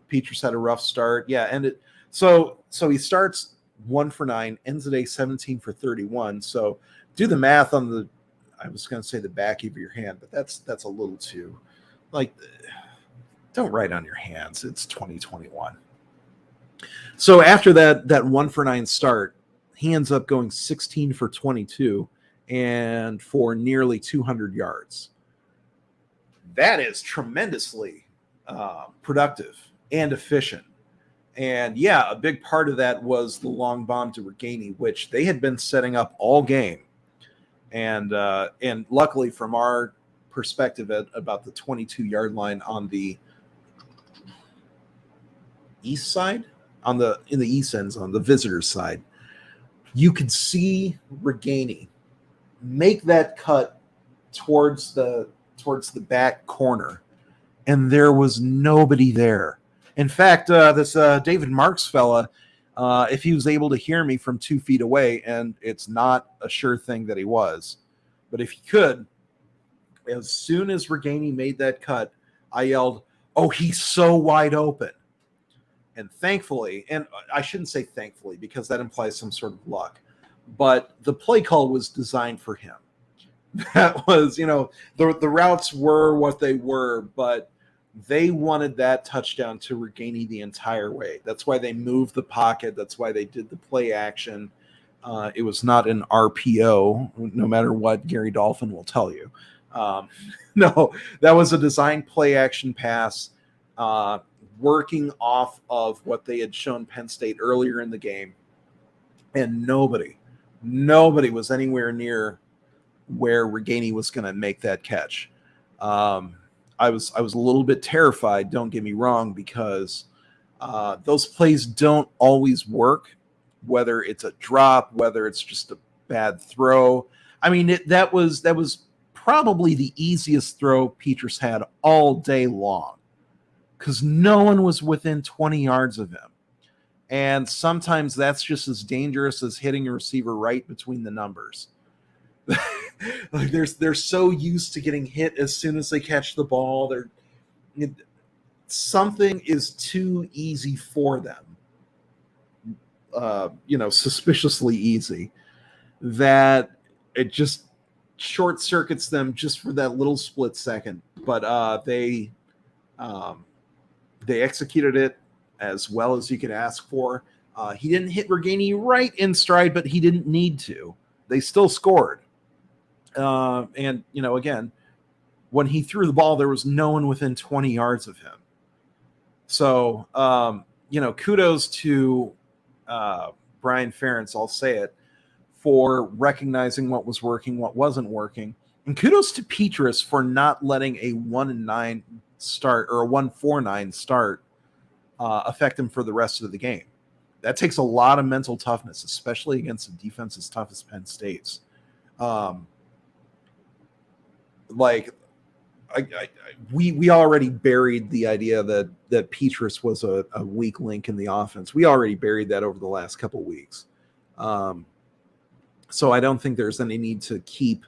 Petrus had a rough start. Yeah, and so he starts 1 for 9, ends the day 17 for 31. So do the math on I was going to say the back of your hand, but that's a little too, like, don't write on your hands. It's 2021. So after that 1 for 9 start, he ends up going 16 for 22 and for nearly 200 yards. That is tremendously productive and efficient. And yeah, a big part of that was the long bomb to Reganey, which they had been setting up all game. And luckily from our perspective at about the 22-yard line on the east side, in the east end zone, the visitor's side, you could see Reganey make that cut towards the back corner, and there was nobody there. In fact, this David Marks fella, if he was able to hear me from 2 feet away, and it's not a sure thing that he was, but if he could, as soon as Reganey made that cut, I yelled, "Oh, he's so wide open." And thankfully, and I shouldn't say thankfully because that implies some sort of luck, but the play call was designed for him. That was, the routes were what they were, but they wanted that touchdown to Reganey the entire way. That's why they moved the pocket. That's why they did the play action. It was not an RPO, no matter what Gary Dolphin will tell you. No, that was a designed play action pass, working off of what they had shown Penn State earlier in the game. And nobody was anywhere near where Reganey was going to make that catch. I was a little bit terrified, don't get me wrong, because those plays don't always work, whether it's a drop, whether it's just a bad throw. I mean, that was probably the easiest throw Petrus had all day long, because no one was within 20 yards of him. And sometimes that's just as dangerous as hitting a receiver right between the numbers. Like they're so used to getting hit as soon as they catch the ball. Something is too easy for them. Suspiciously easy, that it just short circuits them just for that little split second. But they executed it as well as you could ask for. He didn't hit Reganey right in stride, but he didn't need to. They still scored. And again, when he threw the ball, there was no one within 20 yards of him. So, kudos to Brian Ferentz, I'll say it, for recognizing what was working, what wasn't working. And kudos to Petrus for not letting a 1-9 start or a 1-4-9 start affect him for the rest of the game. That takes a lot of mental toughness, especially against a defense as tough as Penn State's. We already buried the idea that Petrus was a weak link in the offense. We already buried that over the last couple weeks. So I don't think there's any need to keep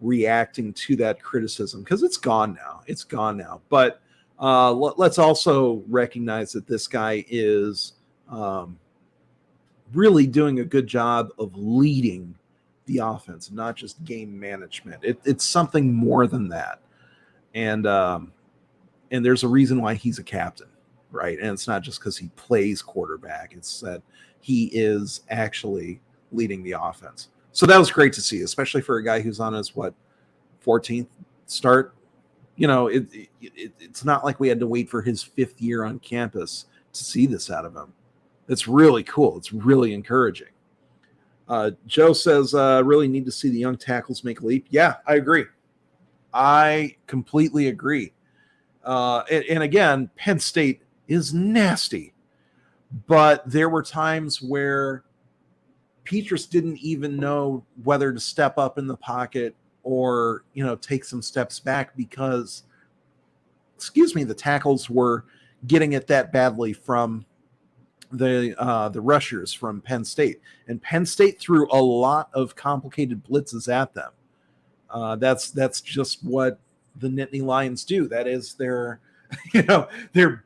reacting to that criticism because it's gone now. It's gone now. But let's also recognize that this guy is really doing a good job of leading the offense, not just game management. It's something more than that. And there's a reason why he's a captain, right? And it's not just because he plays quarterback. It's that he is actually leading the offense. So that was great to see, especially for a guy who's on his, 14th start. You know, it's not like we had to wait for his 5th year on campus to see this out of him. It's really cool. It's really encouraging. Joe says, really need to see the young tackles make a leap. Yeah, I agree. I completely agree. And again, Penn State is nasty. But there were times where Petrus didn't even know whether to step up in the pocket or, take some steps back because, the tackles were getting it that badly from the rushers from Penn State. And Penn State threw a lot of complicated blitzes at them. That's just what the Nittany Lions do. That is their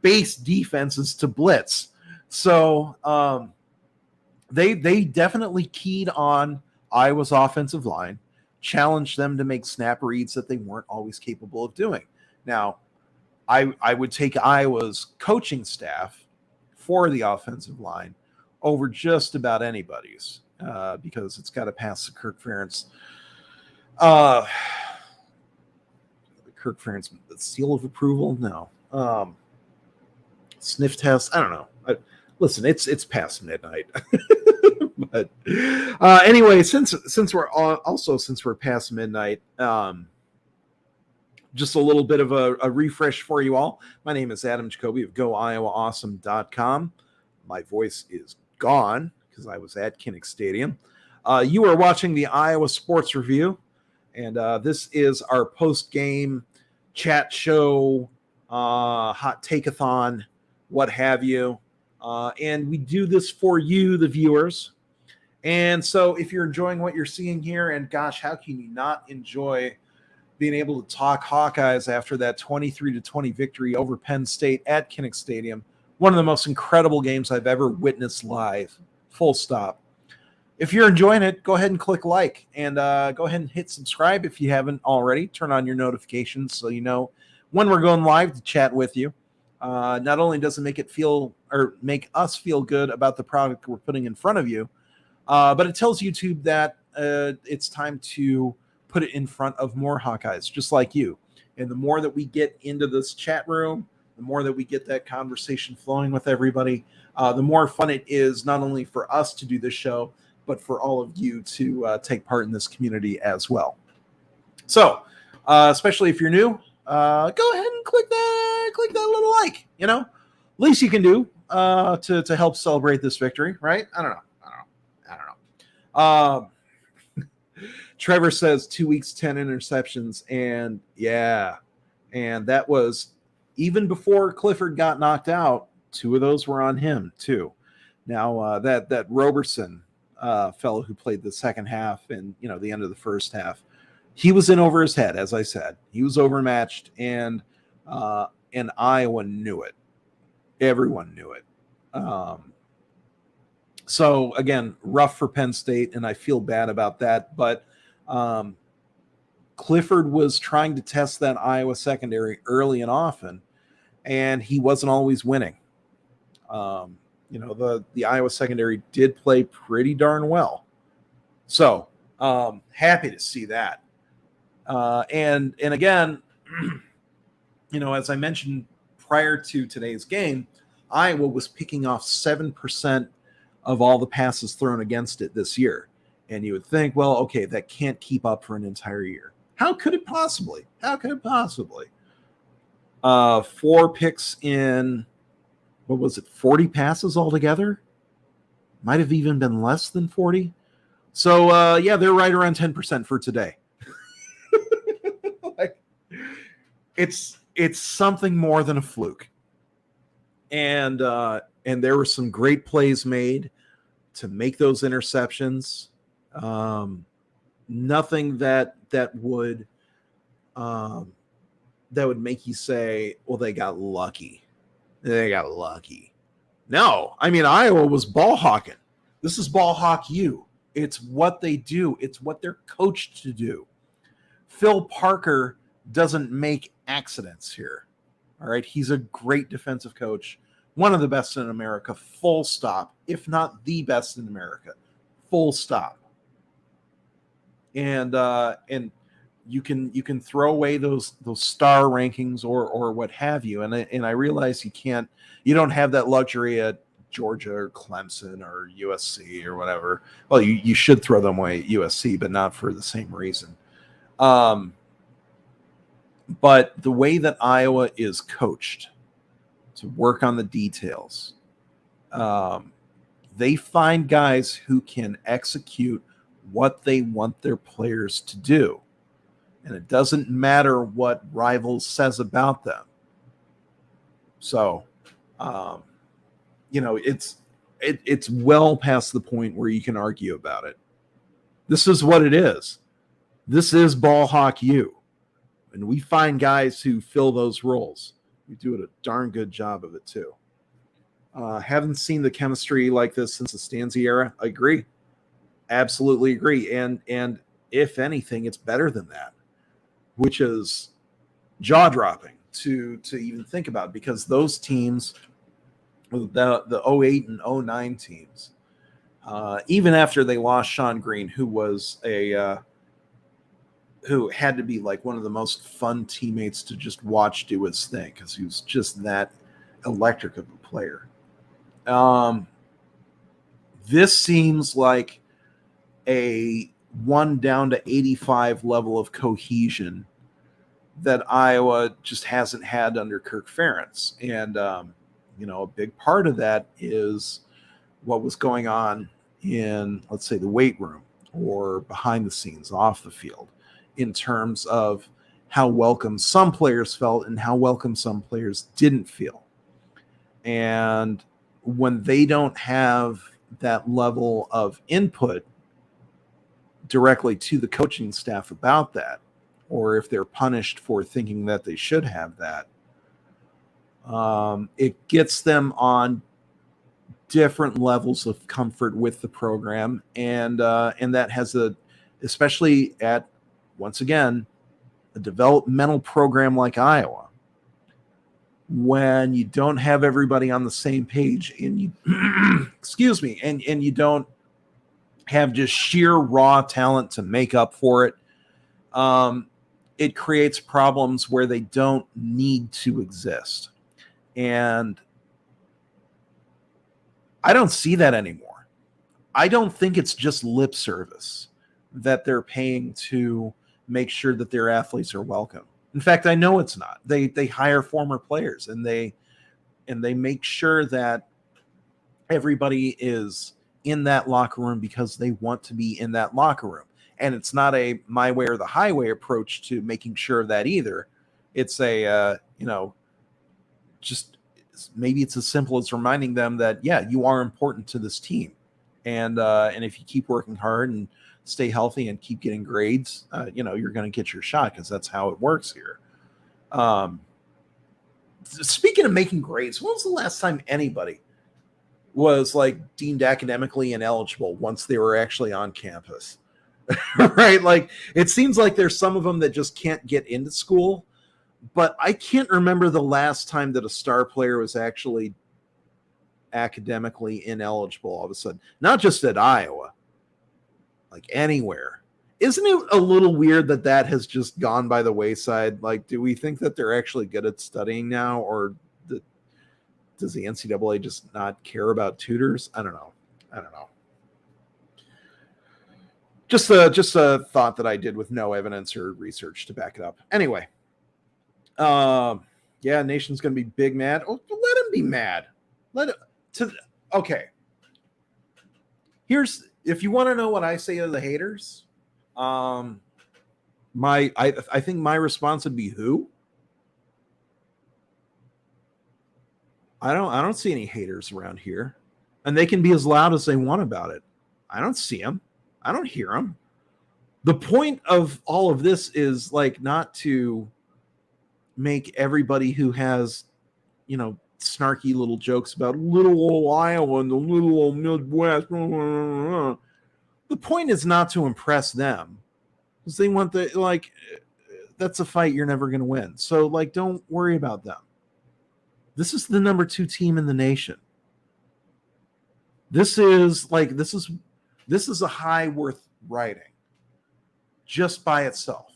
base defense is to blitz. So they definitely keyed on Iowa's offensive line, challenged them to make snap reads that they weren't always capable of doing. Now, I would take Iowa's coaching staff for the offensive line over just about anybody's because it's got to pass the Kirk Ferentz. Kirk Ferentz seal of approval? No. Sniff test? I don't know. Listen, it's past midnight. But anyway, since we're past midnight, just a little bit of a refresh for you all. My name is Adam Jacobi of GoIowaAwesome.com. My voice is gone because I was at Kinnick Stadium. You are watching the Iowa Sports Review, and this is our post-game chat show, hot take-a-thon, what have you. And we do this for you, the viewers. And so if you're enjoying what you're seeing here, and gosh, how can you not enjoy being able to talk Hawkeyes after that 23-20 victory over Penn State at Kinnick Stadium? One of the most incredible games I've ever witnessed live, full stop. If you're enjoying it, go ahead and click like, and go ahead and hit subscribe if you haven't already. Turn on your notifications so you know when we're going live to chat with you. Not only does it make us feel good about the product we're putting in front of you, but it tells YouTube that it's time to put it in front of more Hawkeyes, just like you. And the more that we get into this chat room, the more that we get that conversation flowing with everybody, the more fun it is not only for us to do this show, but for all of you to take part in this community as well. So, especially if you're new, go ahead and click that little like, least you can do to help celebrate this victory, right? I don't know. Trevor says 2 weeks, 10 interceptions, and yeah, and that was even before Clifford got knocked out. 2 of those were on him too. Now that Roberson fellow who played the second half and the end of the first half, he was in over his head. As I said, he was overmatched, and Iowa knew it. Everyone knew it. So again, rough for Penn State, and I feel bad about that. But Clifford was trying to test that Iowa secondary early and often, and he wasn't always winning. The Iowa secondary did play pretty darn well. So happy to see that. And again, as I mentioned prior to today's game, Iowa was picking off 7% of all the passes thrown against it this year. And you would think, well, okay, that can't keep up for an entire year. How could it possibly? 4 picks in, what was it, 40 passes altogether? Might have even been less than 40. So, yeah, they're right around 10% for today. Like, it's something more than a fluke. And there were some great plays made to make those interceptions. Nothing that would make you say, well, they got lucky. They got lucky. No, I mean, Iowa was ball hawking. This is ball hawk you. It's what they do. It's what they're coached to do. Phil Parker doesn't make accidents here. All right. He's a great defensive coach. One of the best in America, full stop, if not the best in America, full stop. And you can throw away those star rankings or what have you. And I realize you don't have that luxury at Georgia or Clemson or USC or whatever. Well, you should throw them away at USC, but not for the same reason. But the way that Iowa is coached to work on the details, they find guys who can execute what they want their players to do. And it doesn't matter what Rivals says about them. So, it's well past the point where you can argue about it. This is what it is. This is ball hawk you. And we find guys who fill those roles. We do a darn good job of it too. Haven't seen the chemistry like this since the Stanzi era. I agree. Absolutely agree. And if anything, it's better than that, which is jaw-dropping to even think about, because those teams, the 08 and 09 teams, even after they lost Sean Green, who had to be like one of the most fun teammates to just watch do his thing because he was just that electric of a player. This seems like a 1 down to 85 level of cohesion that Iowa just hasn't had under Kirk Ferentz. And, a big part of that is what was going on in, let's say, the weight room or behind the scenes, off the field, in terms of how welcome some players felt and how welcome some players didn't feel. And when they don't have that level of input directly to the coaching staff about that, or if they're punished for thinking that they should have that, it gets them on different levels of comfort with the program. And that has especially at, once again, a developmental program like Iowa, when you don't have everybody on the same page and you, excuse me, and you don't have just sheer raw talent to make up for it, it creates problems where they don't need to exist. And I don't see that anymore. I don't think it's just lip service that they're paying to make sure that their athletes are welcome. In fact, I know it's not. They hire former players and they make sure that everybody is in that locker room because they want to be in that locker room. And it's not a my way or the highway approach to making sure of that either. It's just maybe it's as simple as reminding them that, yeah, you are important to this team. And if you keep working hard and stay healthy and keep getting grades, you're going to get your shot, because that's how it works here. Speaking of making grades, when was the last time anybody was like deemed academically ineligible once they were actually on campus? Right? Like, it seems like there's some of them that just can't get into school, but I can't remember the last time that a star player was actually academically ineligible all of a sudden, not just at Iowa, like anywhere. Isn't it a little weird that has just gone by the wayside? Like, do we think that they're actually good at studying now, or does the NCAA just not care about tutors? I don't know. Just a thought that I did with no evidence or research to back it up. Anyway, Yeah, nation's going to be big mad. Oh, let him be mad. Okay. Here's, if you want to know what I say to the haters, I think my response would be who? I don't see any haters around here, and they can be as loud as they want about it. I don't see them. I don't hear them. The point of all of this is like not to make everybody who has, snarky little jokes about little old Iowa and the little old Midwest. The point is not to impress them, because they want that's a fight you're never going to win. So don't worry about them. This is the number 2 team in the nation. This is a high worth riding just by itself.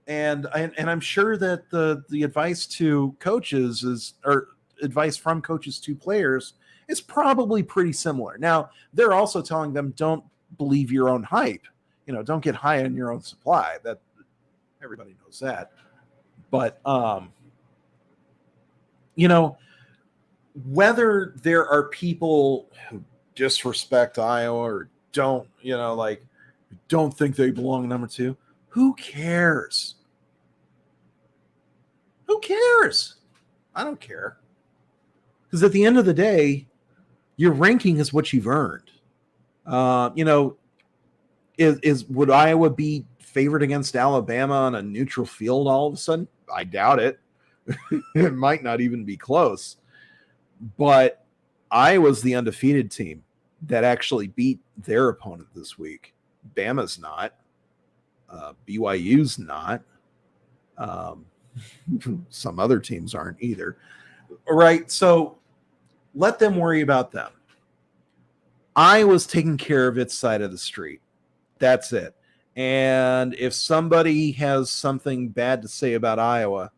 And I'm sure that the advice to coaches or advice from coaches to players is probably pretty similar. Now, they're also telling them, don't believe your own hype. Don't get high on your own supply. That everybody knows that. But whether there are people who disrespect Iowa or don't think they belong number 2, who cares? Who cares? I don't care. Because at the end of the day, your ranking is what you've earned. Would Iowa be favored against Alabama on a neutral field all of a sudden? I doubt it. It might not even be close. But Iowa's the undefeated team that actually beat their opponent this week. Bama's not. BYU's not. Some other teams aren't either. All right, so let them worry about them. Iowa's taking care of its side of the street. That's it. And if somebody has something bad to say about Iowa,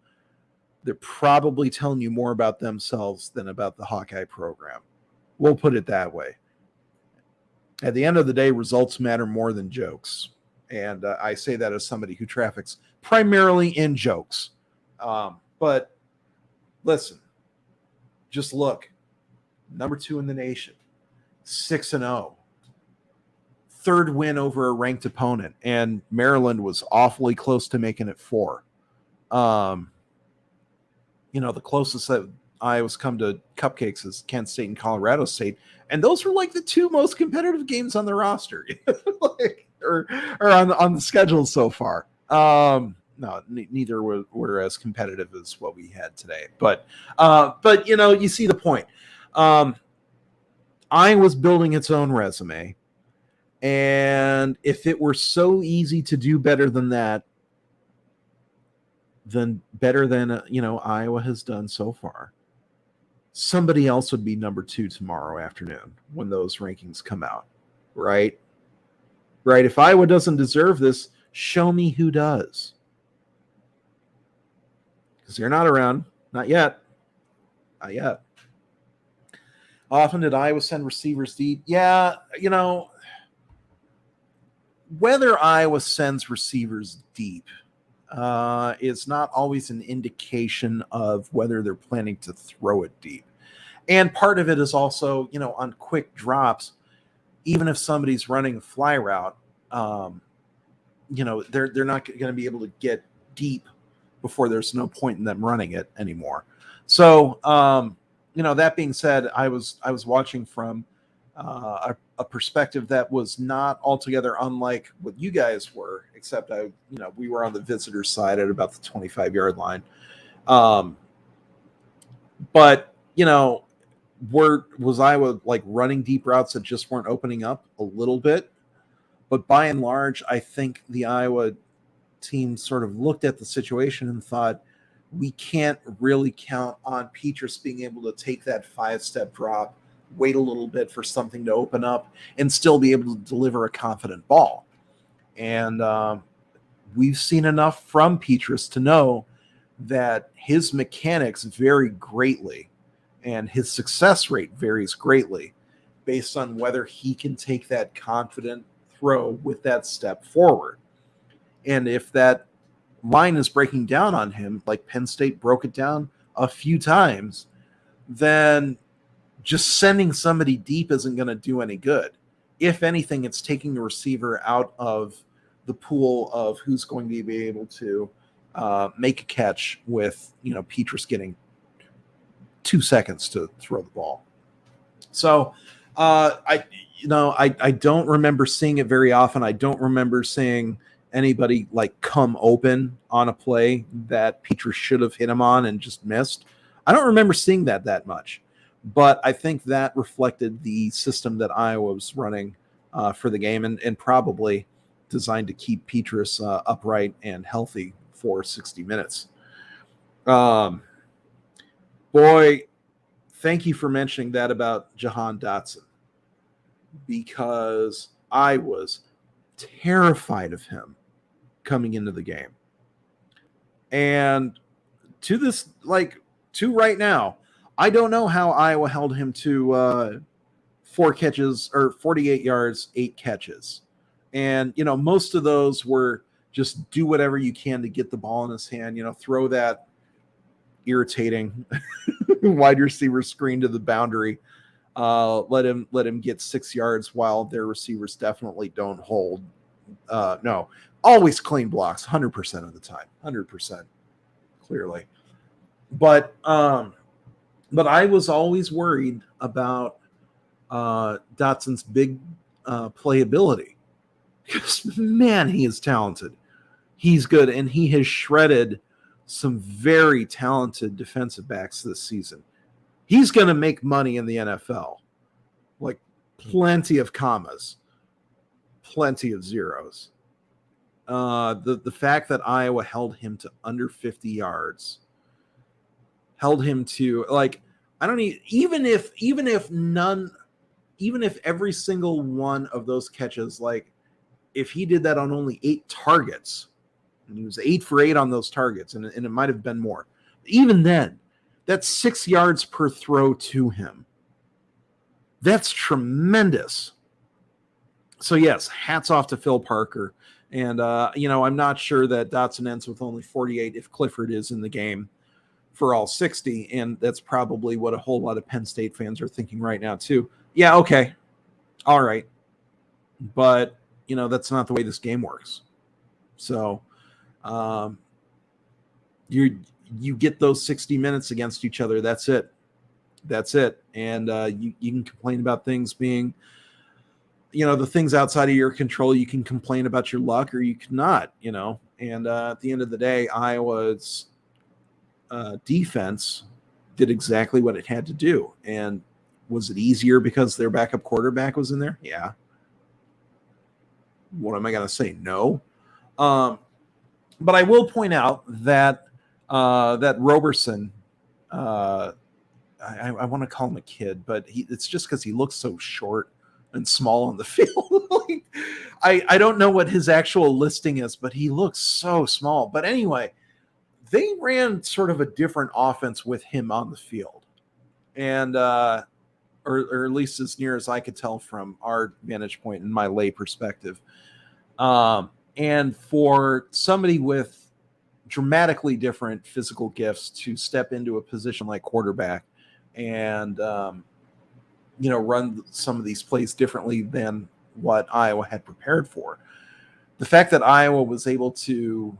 they're probably telling you more about themselves than about the Hawkeye program. We'll put it that way. At the end of the day, results matter more than jokes. And I say that as somebody who traffics primarily in jokes. But listen, just look. Number 2 in the nation, 6-0. 3rd win over a ranked opponent. And Maryland was awfully close to making it 4. The closest that Iowa's come to cupcakes is Kent State and Colorado State. And those were the 2 most competitive games on the roster or on the schedule so far. No, neither were as competitive as what we had today. But you see the point. Iowa's building its own resume. And if it were so easy to do better than that, then better than Iowa has done so far, somebody else would be number 2 tomorrow afternoon when those rankings come out, right? If Iowa doesn't deserve this, show me who does. Because they're not around. Not yet. Not yet. Often did Iowa send receivers deep? Yeah, whether Iowa sends receivers deep is not always an indication of whether they're planning to throw it deep. And part of it is also, on quick drops, even if somebody's running a fly route, they're not going to be able to get deep before there's no point in them running it anymore. So, that being said, I was watching from a perspective that was not altogether unlike what you guys were, except we were on the visitor side at about the 25-yard line. But was Iowa running deep routes that just weren't opening up a little bit? But by and large, I think the Iowa team sort of looked at the situation and thought, we can't really count on Petrus being able to take that 5-step drop, wait a little bit for something to open up, and still be able to deliver a confident ball. And we've seen enough from Petrus to know that his mechanics vary greatly and his success rate varies greatly based on whether he can take that confident throw with that step forward. And if that line is breaking down on him, like Penn State broke it down a few times, then just sending somebody deep isn't going to do any good. If anything, it's taking the receiver out of the pool of who's going to be able to make a catch with, Petrus getting 2 seconds to throw the ball. So I don't remember seeing it very often. I don't remember seeing anybody like come open on a play that Petrus should have hit him on and just missed. I don't remember seeing that much, but I think that reflected the system that Iowa was running for the game and probably designed to keep Petrus upright and healthy for 60 minutes. Boy, thank you for mentioning that about Jahan Dotson, because I was terrified of him coming into the game. And to right now, I don't know how Iowa held him to 4 catches or 48 yards, 8 catches. And, most of those were just do whatever you can to get the ball in his hand, throw that irritating wide receiver screen to the boundary. Let him get 6 yards while their receivers definitely don't hold. No, always clean blocks 100% of the time, 100% clearly. But I was always worried about Dotson's big playability, because man, he is talented. He's good, and he has shredded some very talented defensive backs this season. He's going to make money in the NFL, like plenty of commas, plenty of zeros. The fact that Iowa held him to under 50 yards, held him to even if every single one of those catches, like if he did that on only 8 targets, and he was 8 for 8 on those targets, and it might have been more, even then, that's 6 yards per throw to him. That's tremendous. So yes, hats off to Phil Parker. And, I'm not sure that Dotson ends with only 48 if Clifford is in the game for all 60. And that's probably what a whole lot of Penn State fans are thinking right now too. Yeah, okay. All right. But, that's not the way this game works. So you get those 60 minutes against each other. That's it. And you can complain about things being, the things outside of your control. You can complain about your luck, or you cannot, and at the end of the day, Iowa's defense did exactly what it had to do. And was it easier because their backup quarterback was in there? Yeah. What am I going to say? No. But I will point out that that Roberson, I want to call him a kid, but it's just because he looks so short and small on the field. I don't know what his actual listing is, but he looks so small. But anyway, they ran sort of a different offense with him on the field. And or at least as near as I could tell from our vantage point in my lay perspective. And for somebody with dramatically different physical gifts to step into a position like quarterback and, run some of these plays differently than what Iowa had prepared for. The fact that Iowa was able to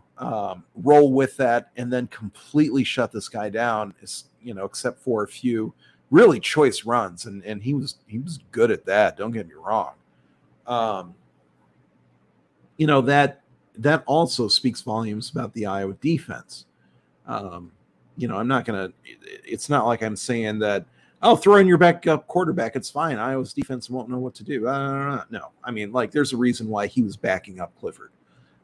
roll with that and then completely shut this guy down is, except for a few really choice runs. And he was good at that. Don't get me wrong. That also speaks volumes about the Iowa defense. I'm not going to, it's not like I'm saying that, throw in your backup quarterback, it's fine. Iowa's defense won't know what to do. No. I mean, there's a reason why he was backing up Clifford.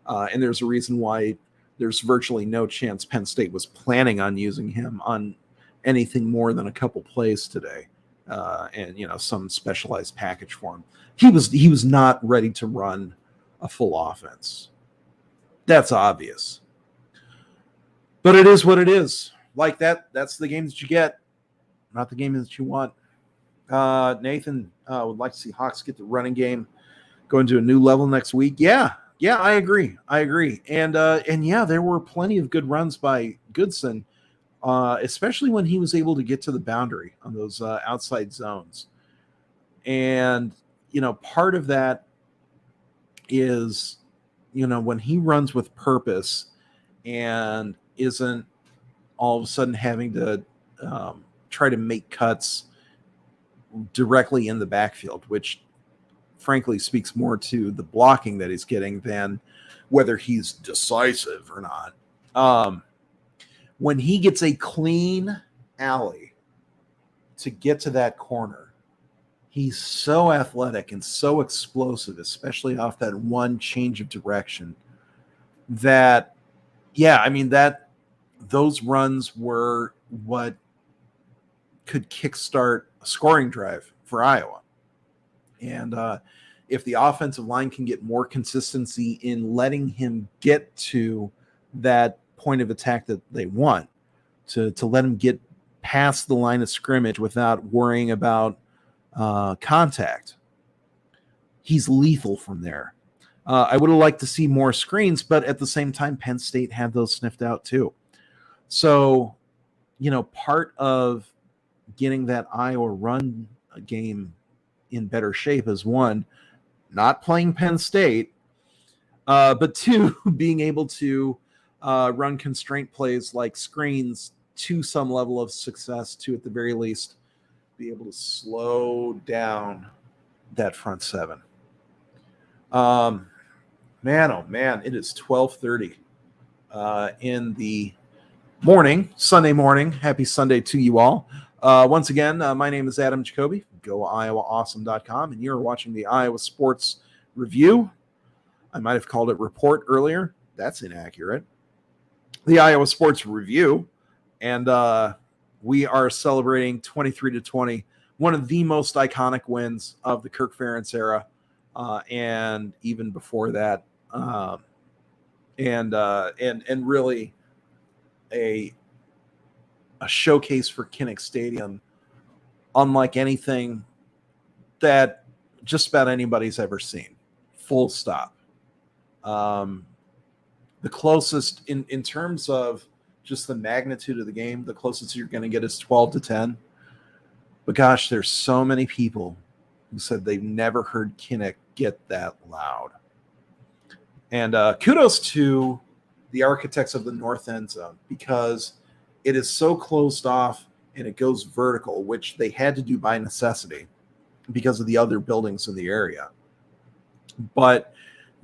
And there's a reason why there's virtually no chance Penn State was planning on using him on anything more than a couple plays today. And some specialized package for him. He was not ready to run a full offense. That's obvious. But it is what it is. Like that's the game that you get, not the game that you want. Nathan would like to see Hawks get the running game go into a new level next week. Yeah, Yeah, I agree. And yeah, there were plenty of good runs by Goodson, especially when he was able to get to the boundary on those outside zones. And part of that is, when he runs with purpose and isn't all of a sudden having to try to make cuts directly in the backfield, which frankly speaks more to the blocking that he's getting than whether he's decisive or not. When he gets a clean alley to get to that corner, he's so athletic and so explosive, especially off that one change of direction, that, yeah, I mean, those runs were what could kickstart a scoring drive for Iowa. And if the offensive line can get more consistency in letting him get to that point of attack that they want, to let him get past the line of scrimmage without worrying about contact, he's lethal from there. I would have liked to see more screens, but at the same time, Penn State had those sniffed out too. So, part of getting that Iowa run game in better shape is, one, not playing Penn State, but two, being able to run constraint plays like screens to some level of success, to at the very least be able to slow down that front seven. Man, oh man, it is 12:30 in the morning, Sunday morning. Happy Sunday to you all. Once again, my name is Adam Jacobi, GoIowaAwesome.com, and you're watching the Iowa Sports Review. I might have called it report earlier. That's inaccurate. The Iowa Sports Review, and we are celebrating 23-20, one of the most iconic wins of the Kirk Ferentz era, and even before that, and really a showcase for Kinnick Stadium, unlike anything that just about anybody's ever seen. Full stop. The closest in terms of just the magnitude of the game, the closest you're going to get is 12-10. But gosh, there's so many people who said they've never heard Kinnick get that loud. And kudos to the architects of the north end zone, because it is so closed off and it goes vertical, which they had to do by necessity because of the other buildings in the area. But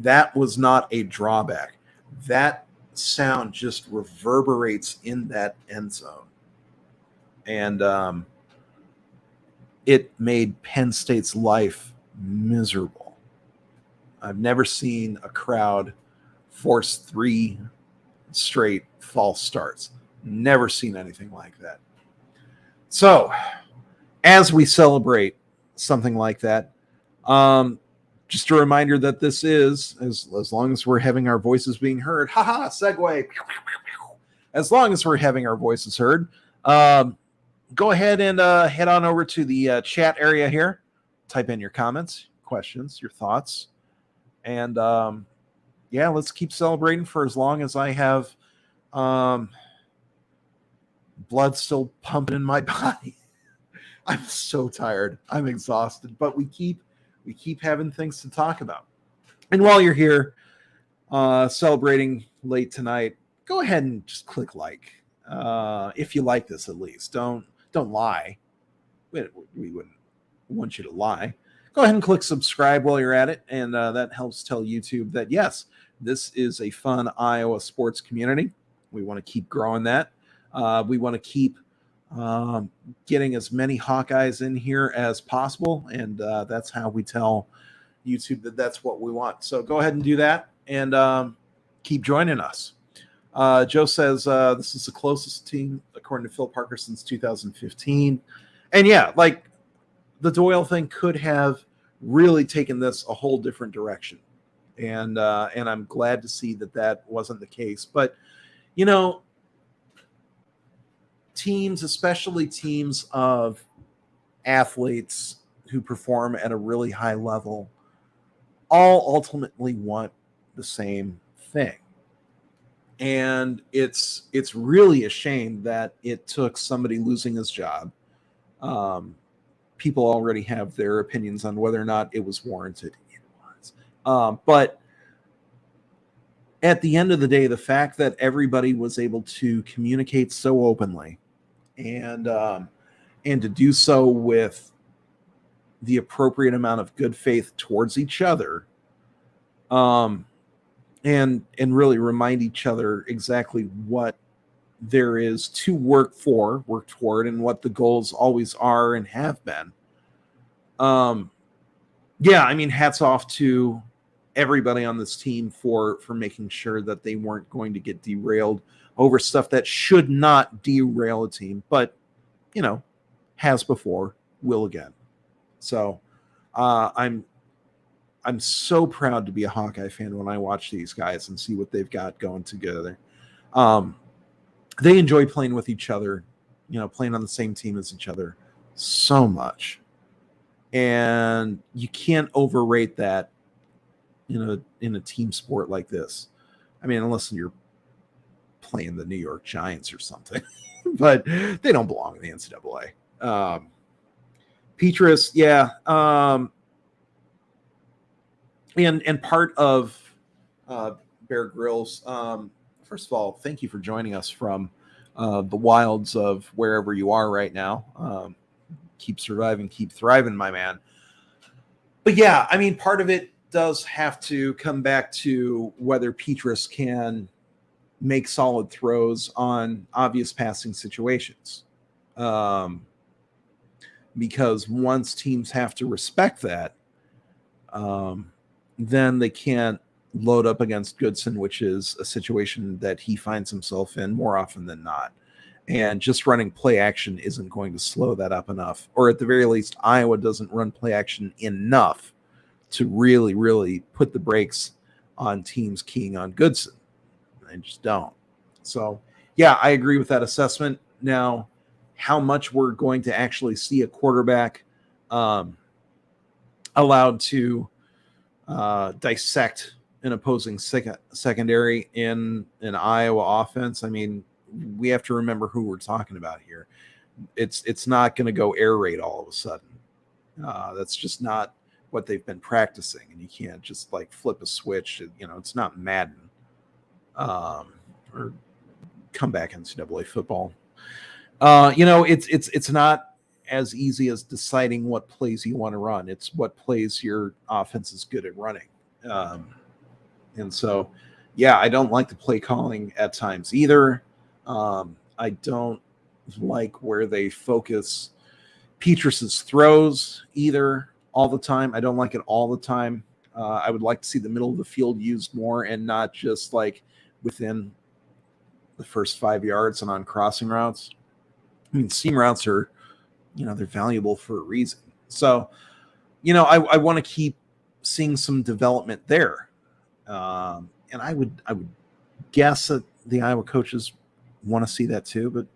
that was not a drawback. That sound just reverberates in that end zone. And it made Penn State's life miserable. I've never seen a crowd force 3 straight false starts. Never seen anything like that. So, as we celebrate something like that, just a reminder that this is, as long as we're having our voices being heard, segue. As long as we're having our voices heard, go ahead and head on over to the chat area here. Type in your comments, questions, your thoughts, and yeah, let's keep celebrating for as long as I have blood still pumping in my body. I'm so tired. I'm exhausted, but we keep having things to talk about. And while you're here celebrating late tonight, go ahead and just click like. If you like this, at least. Don't lie. We wouldn't want you to lie. Go ahead and click subscribe while you're at it, and that helps tell YouTube that, yes, this is a fun Iowa sports community. We want to keep growing that. We want to keep getting as many Hawkeyes in here as possible, and that's how we tell YouTube that that's what we want. So go ahead and do that, and keep joining us. Joe says this is the closest team, according to Phil Parker, since 2015. And yeah, like, the Doyle thing could have really taken this a whole different direction. And I'm glad to see that wasn't the case. But, teams, especially teams of athletes who perform at a really high level, all ultimately want the same thing. And it's really a shame that it took somebody losing his job. People already have their opinions on whether or not it was warranted. It was. But at the end of the day, the fact that everybody was able to communicate so openly and to do so with the appropriate amount of good faith towards each other, and really remind each other exactly what there is to work toward, and what the goals always are and have been. Yeah, I mean, hats off to everybody on this team for making sure that they weren't going to get derailed over stuff that should not derail a team, but has before, will again. So I'm so proud to be a Hawkeye fan when I watch these guys and see what they've got going together. They enjoy playing with each other, playing on the same team as each other so much. And you can't overrate that in a team sport like this. I mean, unless you're playing the New York Giants or something, but they don't belong in the NCAA. Petrus, yeah. And part of Bear Grylls, first of all, thank you for joining us from the wilds of wherever you are right now. Keep surviving, keep thriving, my man. But yeah, I mean, part of it does have to come back to whether Petrus can make solid throws on obvious passing situations. Because once teams have to respect that, then they can't load up against Goodson, which is a situation that he finds himself in more often than not. And just running play action isn't going to slow that up enough. Or at the very least, Iowa doesn't run play action enough to really, really put the brakes on teams keying on Goodson. They just don't. So, yeah, I agree with that assessment. Now, how much we're going to actually see a quarterback allowed to dissect an opposing secondary in an Iowa offense, I mean, we have to remember who we're talking about here. It's not going to go air raid all of a sudden. That's just not what they've been practicing, and you can't just like flip a switch. It's not Madden or comeback NCAA football. It's not as easy as deciding what plays you want to run. It's what plays your offense is good at running. And so, yeah, I don't like the play calling at times either. I don't like where they focus Petrus's throws either all the time. I don't like it all the time. I would like to see the middle of the field used more and not just like within the first 5 yards and on crossing routes. I mean, seam routes are, they're valuable for a reason. So, I want to keep seeing some development there. And I would guess that the Iowa coaches want to see that too, but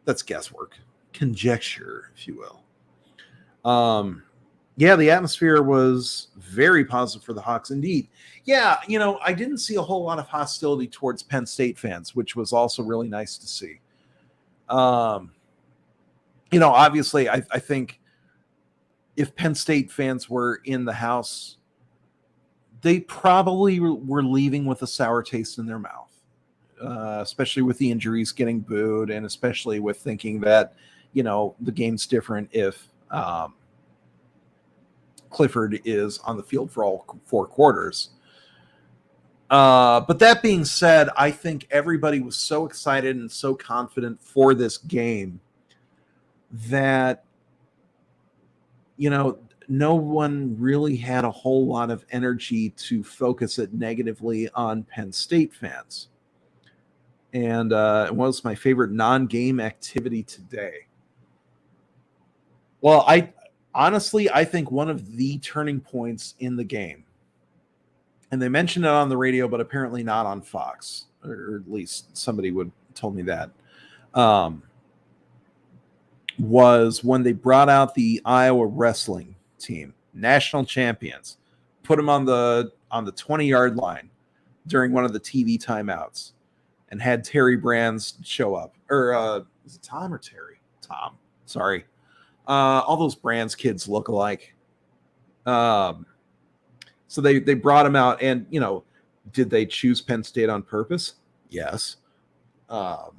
that's guesswork, conjecture, if you will. Yeah, the atmosphere was very positive for the Hawks indeed. Yeah, I didn't see a whole lot of hostility towards Penn State fans, which was also really nice to see. Obviously, I think if Penn State fans were in the house, they probably were leaving with a sour taste in their mouth, especially with the injuries getting booed, and especially with thinking that, the game's different if Clifford is on the field for all 4 quarters. But that being said, I think everybody was so excited and so confident for this game that, no one really had a whole lot of energy to focus it negatively on Penn State fans. And it was my favorite non-game activity today. Well, I think one of the turning points in the game, and they mentioned it on the radio, but apparently not on Fox, or at least somebody told me that, was when they brought out the Iowa wrestling team, national champions, put them on the on the 20-yard line during one of the TV timeouts and had Terry Brands show up. Or is it Tom or Terry? Tom. Sorry. All those Brands kids look alike. So they brought him out, and, you know, did they choose Penn State on purpose? Yes. But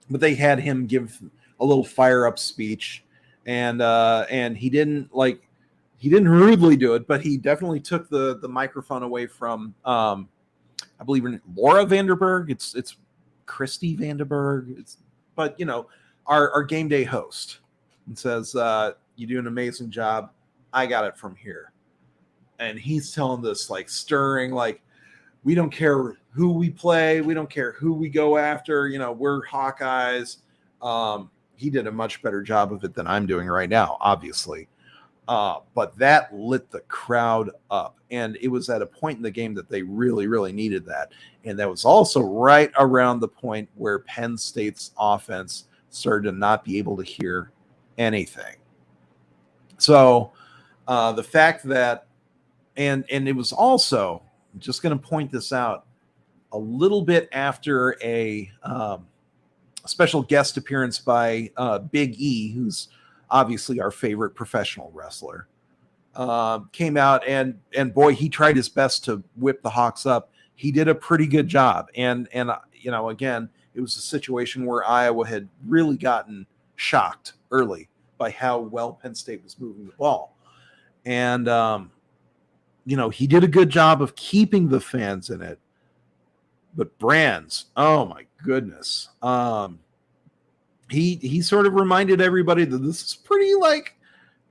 they had him give a little fire up speech, and he didn't rudely do it, but he definitely took the microphone away from I believe in Laura Vanderberg. It's Christy Vanderberg. But you know, our game day host, and says, you do an amazing job. I got it from here. And he's telling this like stirring, like, we don't care who we play, we don't care who we go after, you know, we're Hawkeyes. He did a much better job of it than I'm doing right now, obviously. But that lit the crowd up. And it was at a point in the game that they really, really needed that. And that was also right around the point where Penn State's offense started to not be able to hear anything. So the fact that, and it was also, I'm just going to point this out, a little bit after a special guest appearance by Big E, who's obviously our favorite professional wrestler, came out, and boy, he tried his best to whip the Hawks up. He did a pretty good job. And you know, again, it was a situation where Iowa had really gotten shocked early by how well Penn State was moving the ball. And, you know, he did a good job of keeping the fans in it. But Brands, oh my goodness. He sort of reminded everybody that this is pretty, like,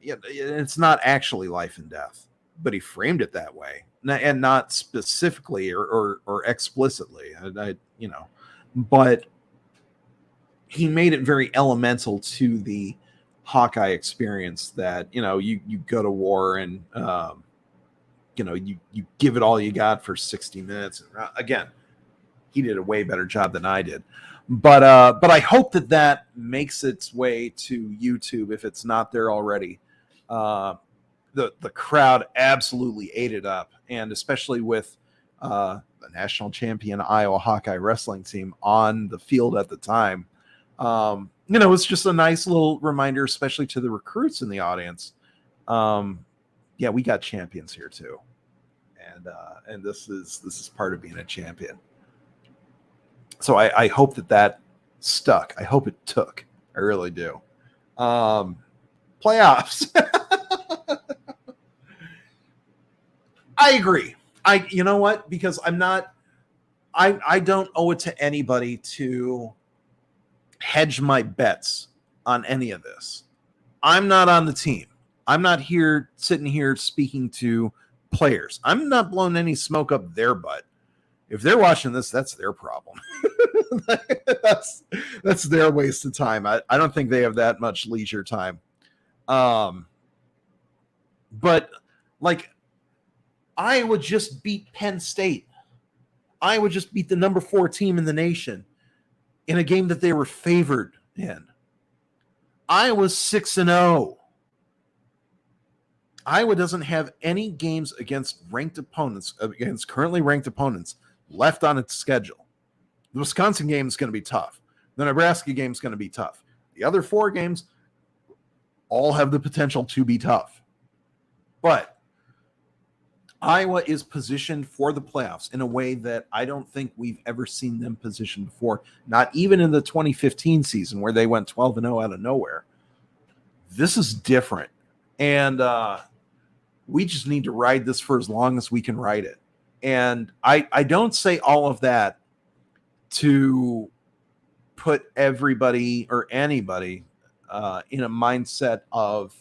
it's not actually life and death, but he framed it that way, and not specifically or explicitly, you know, but he made it very elemental to the Hawkeye experience that, you know, you go to war and, you know, you give it all you got for 60 minutes. And again, he did a way better job than I did. But I hope that makes its way to YouTube if it's not there already. The crowd absolutely ate it up, and especially with the national champion Iowa Hawkeye wrestling team on the field at the time. You know, it's just a nice little reminder, especially to the recruits in the audience. Yeah, we got champions here too, and this is part of being a champion. So I hope that stuck. I hope it took. I really do. Playoffs. I agree. You know what? Because I don't owe it to anybody to hedge my bets on any of this. I'm not on the team. I'm not sitting here speaking to players. I'm not blowing any smoke up their butt. If they're watching this, that's their problem. that's their waste of time. I don't think they have that much leisure time. But like, Iowa just beat Penn State. Iowa just beat the number 4 team in the nation in a game that they were favored in. Iowa's 6-0. Iowa doesn't have any games against currently ranked opponents left on its schedule. The Wisconsin game is going to be tough. The Nebraska game is going to be tough. The other 4 games all have the potential to be tough. But Iowa is positioned for the playoffs in a way that I don't think we've ever seen them positioned before, not even in the 2015 season where they went 12-0 out of nowhere. This is different. And we just need to ride this for as long as we can ride it. And I don't say all of that to put everybody or anybody in a mindset of,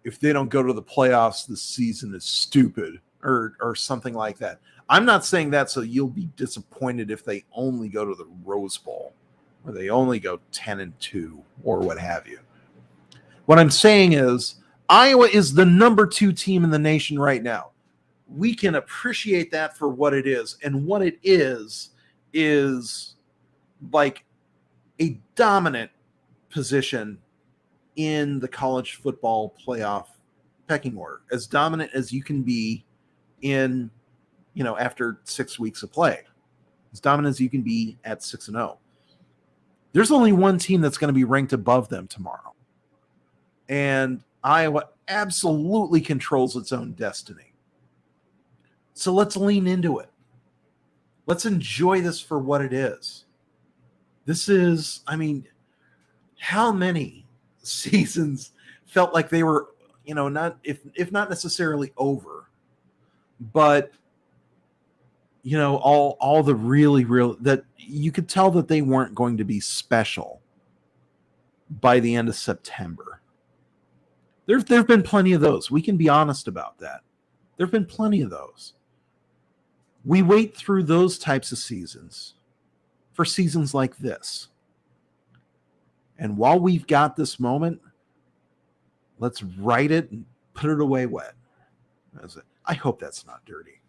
if they don't go to the playoffs, the season is stupid or something like that. I'm not saying that so you'll be disappointed if they only go to the Rose Bowl or they only go 10-2 or what have you. What I'm saying is Iowa is the number 2 team in the nation right now. We can appreciate that for what it is. And what it is like a dominant position in the college football playoff pecking order, as dominant as you can be in, after 6 weeks of play. As dominant as you can be at 6-0. There's only one team that's going to be ranked above them tomorrow. And Iowa absolutely controls its own destiny. So let's lean into it. Let's enjoy this for what it is. This is, how many seasons felt like they were, not if not necessarily over, but all the really that you could tell that they weren't going to be special by the end of September. There've been plenty of those. We can be honest about that. There've been plenty of those. We wait through those types of seasons for seasons like this. And while we've got this moment, let's write it and put it away wet. I hope that's not dirty.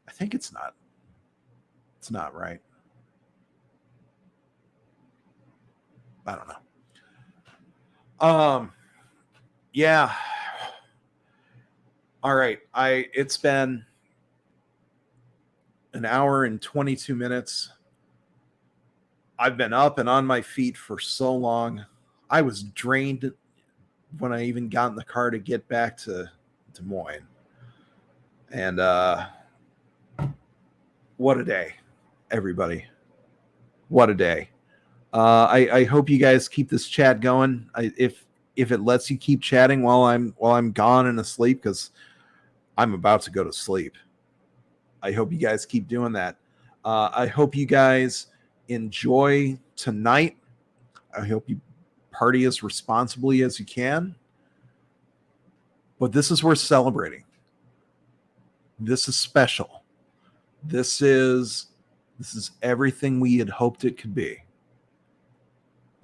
I think it's not. It's not, right? I don't know. Yeah. All right. It's been an hour and 22 minutes. I've been up and on my feet for so long. I was drained when I even got in the car to get back to Des Moines. And what a day, everybody. What a day. I hope you guys keep this chat going. If it lets you keep chatting while I'm gone and asleep, because I'm about to go to sleep. I hope you guys keep doing that. I hope you guys enjoy tonight. I hope you party as responsibly as you can. But this is worth celebrating. This is special. This is everything we had hoped it could be.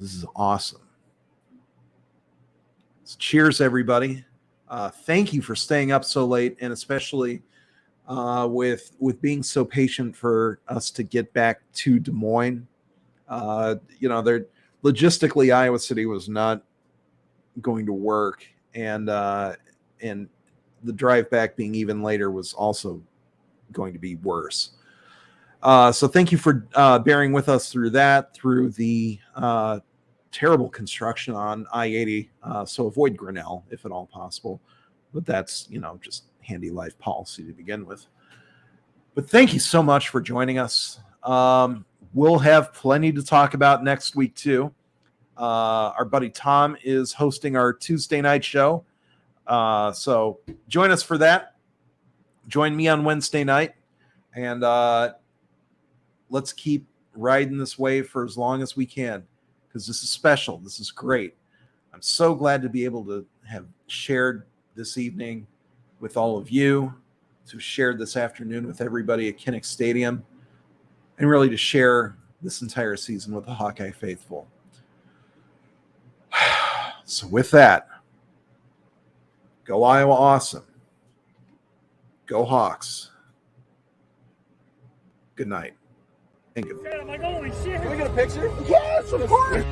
This is awesome. So cheers, everybody. Thank you for staying up so late, and especially with being so patient for us to get back to Des Moines. Logistically, Iowa City was not going to work, and the drive back being even later was also going to be worse. So thank you for bearing with us through that, through the terrible construction on I-80. So avoid Grinnell if at all possible. But that's, just handy life policy to begin with. But thank you so much for joining us. We'll have plenty to talk about next week, too. Our buddy Tom is hosting our Tuesday night show. So join us for that. Join me on Wednesday night. And let's keep riding this wave for as long as we can, because this is special. This is great. I'm so glad to be able to have shared this evening with all of you, to share this afternoon with everybody at Kinnick Stadium, and really to share this entire season with the Hawkeye faithful. So with that, go Iowa awesome. Go Hawks. Good night. Thank you. I'm like, holy shit. Can we get a picture? Yes, of course.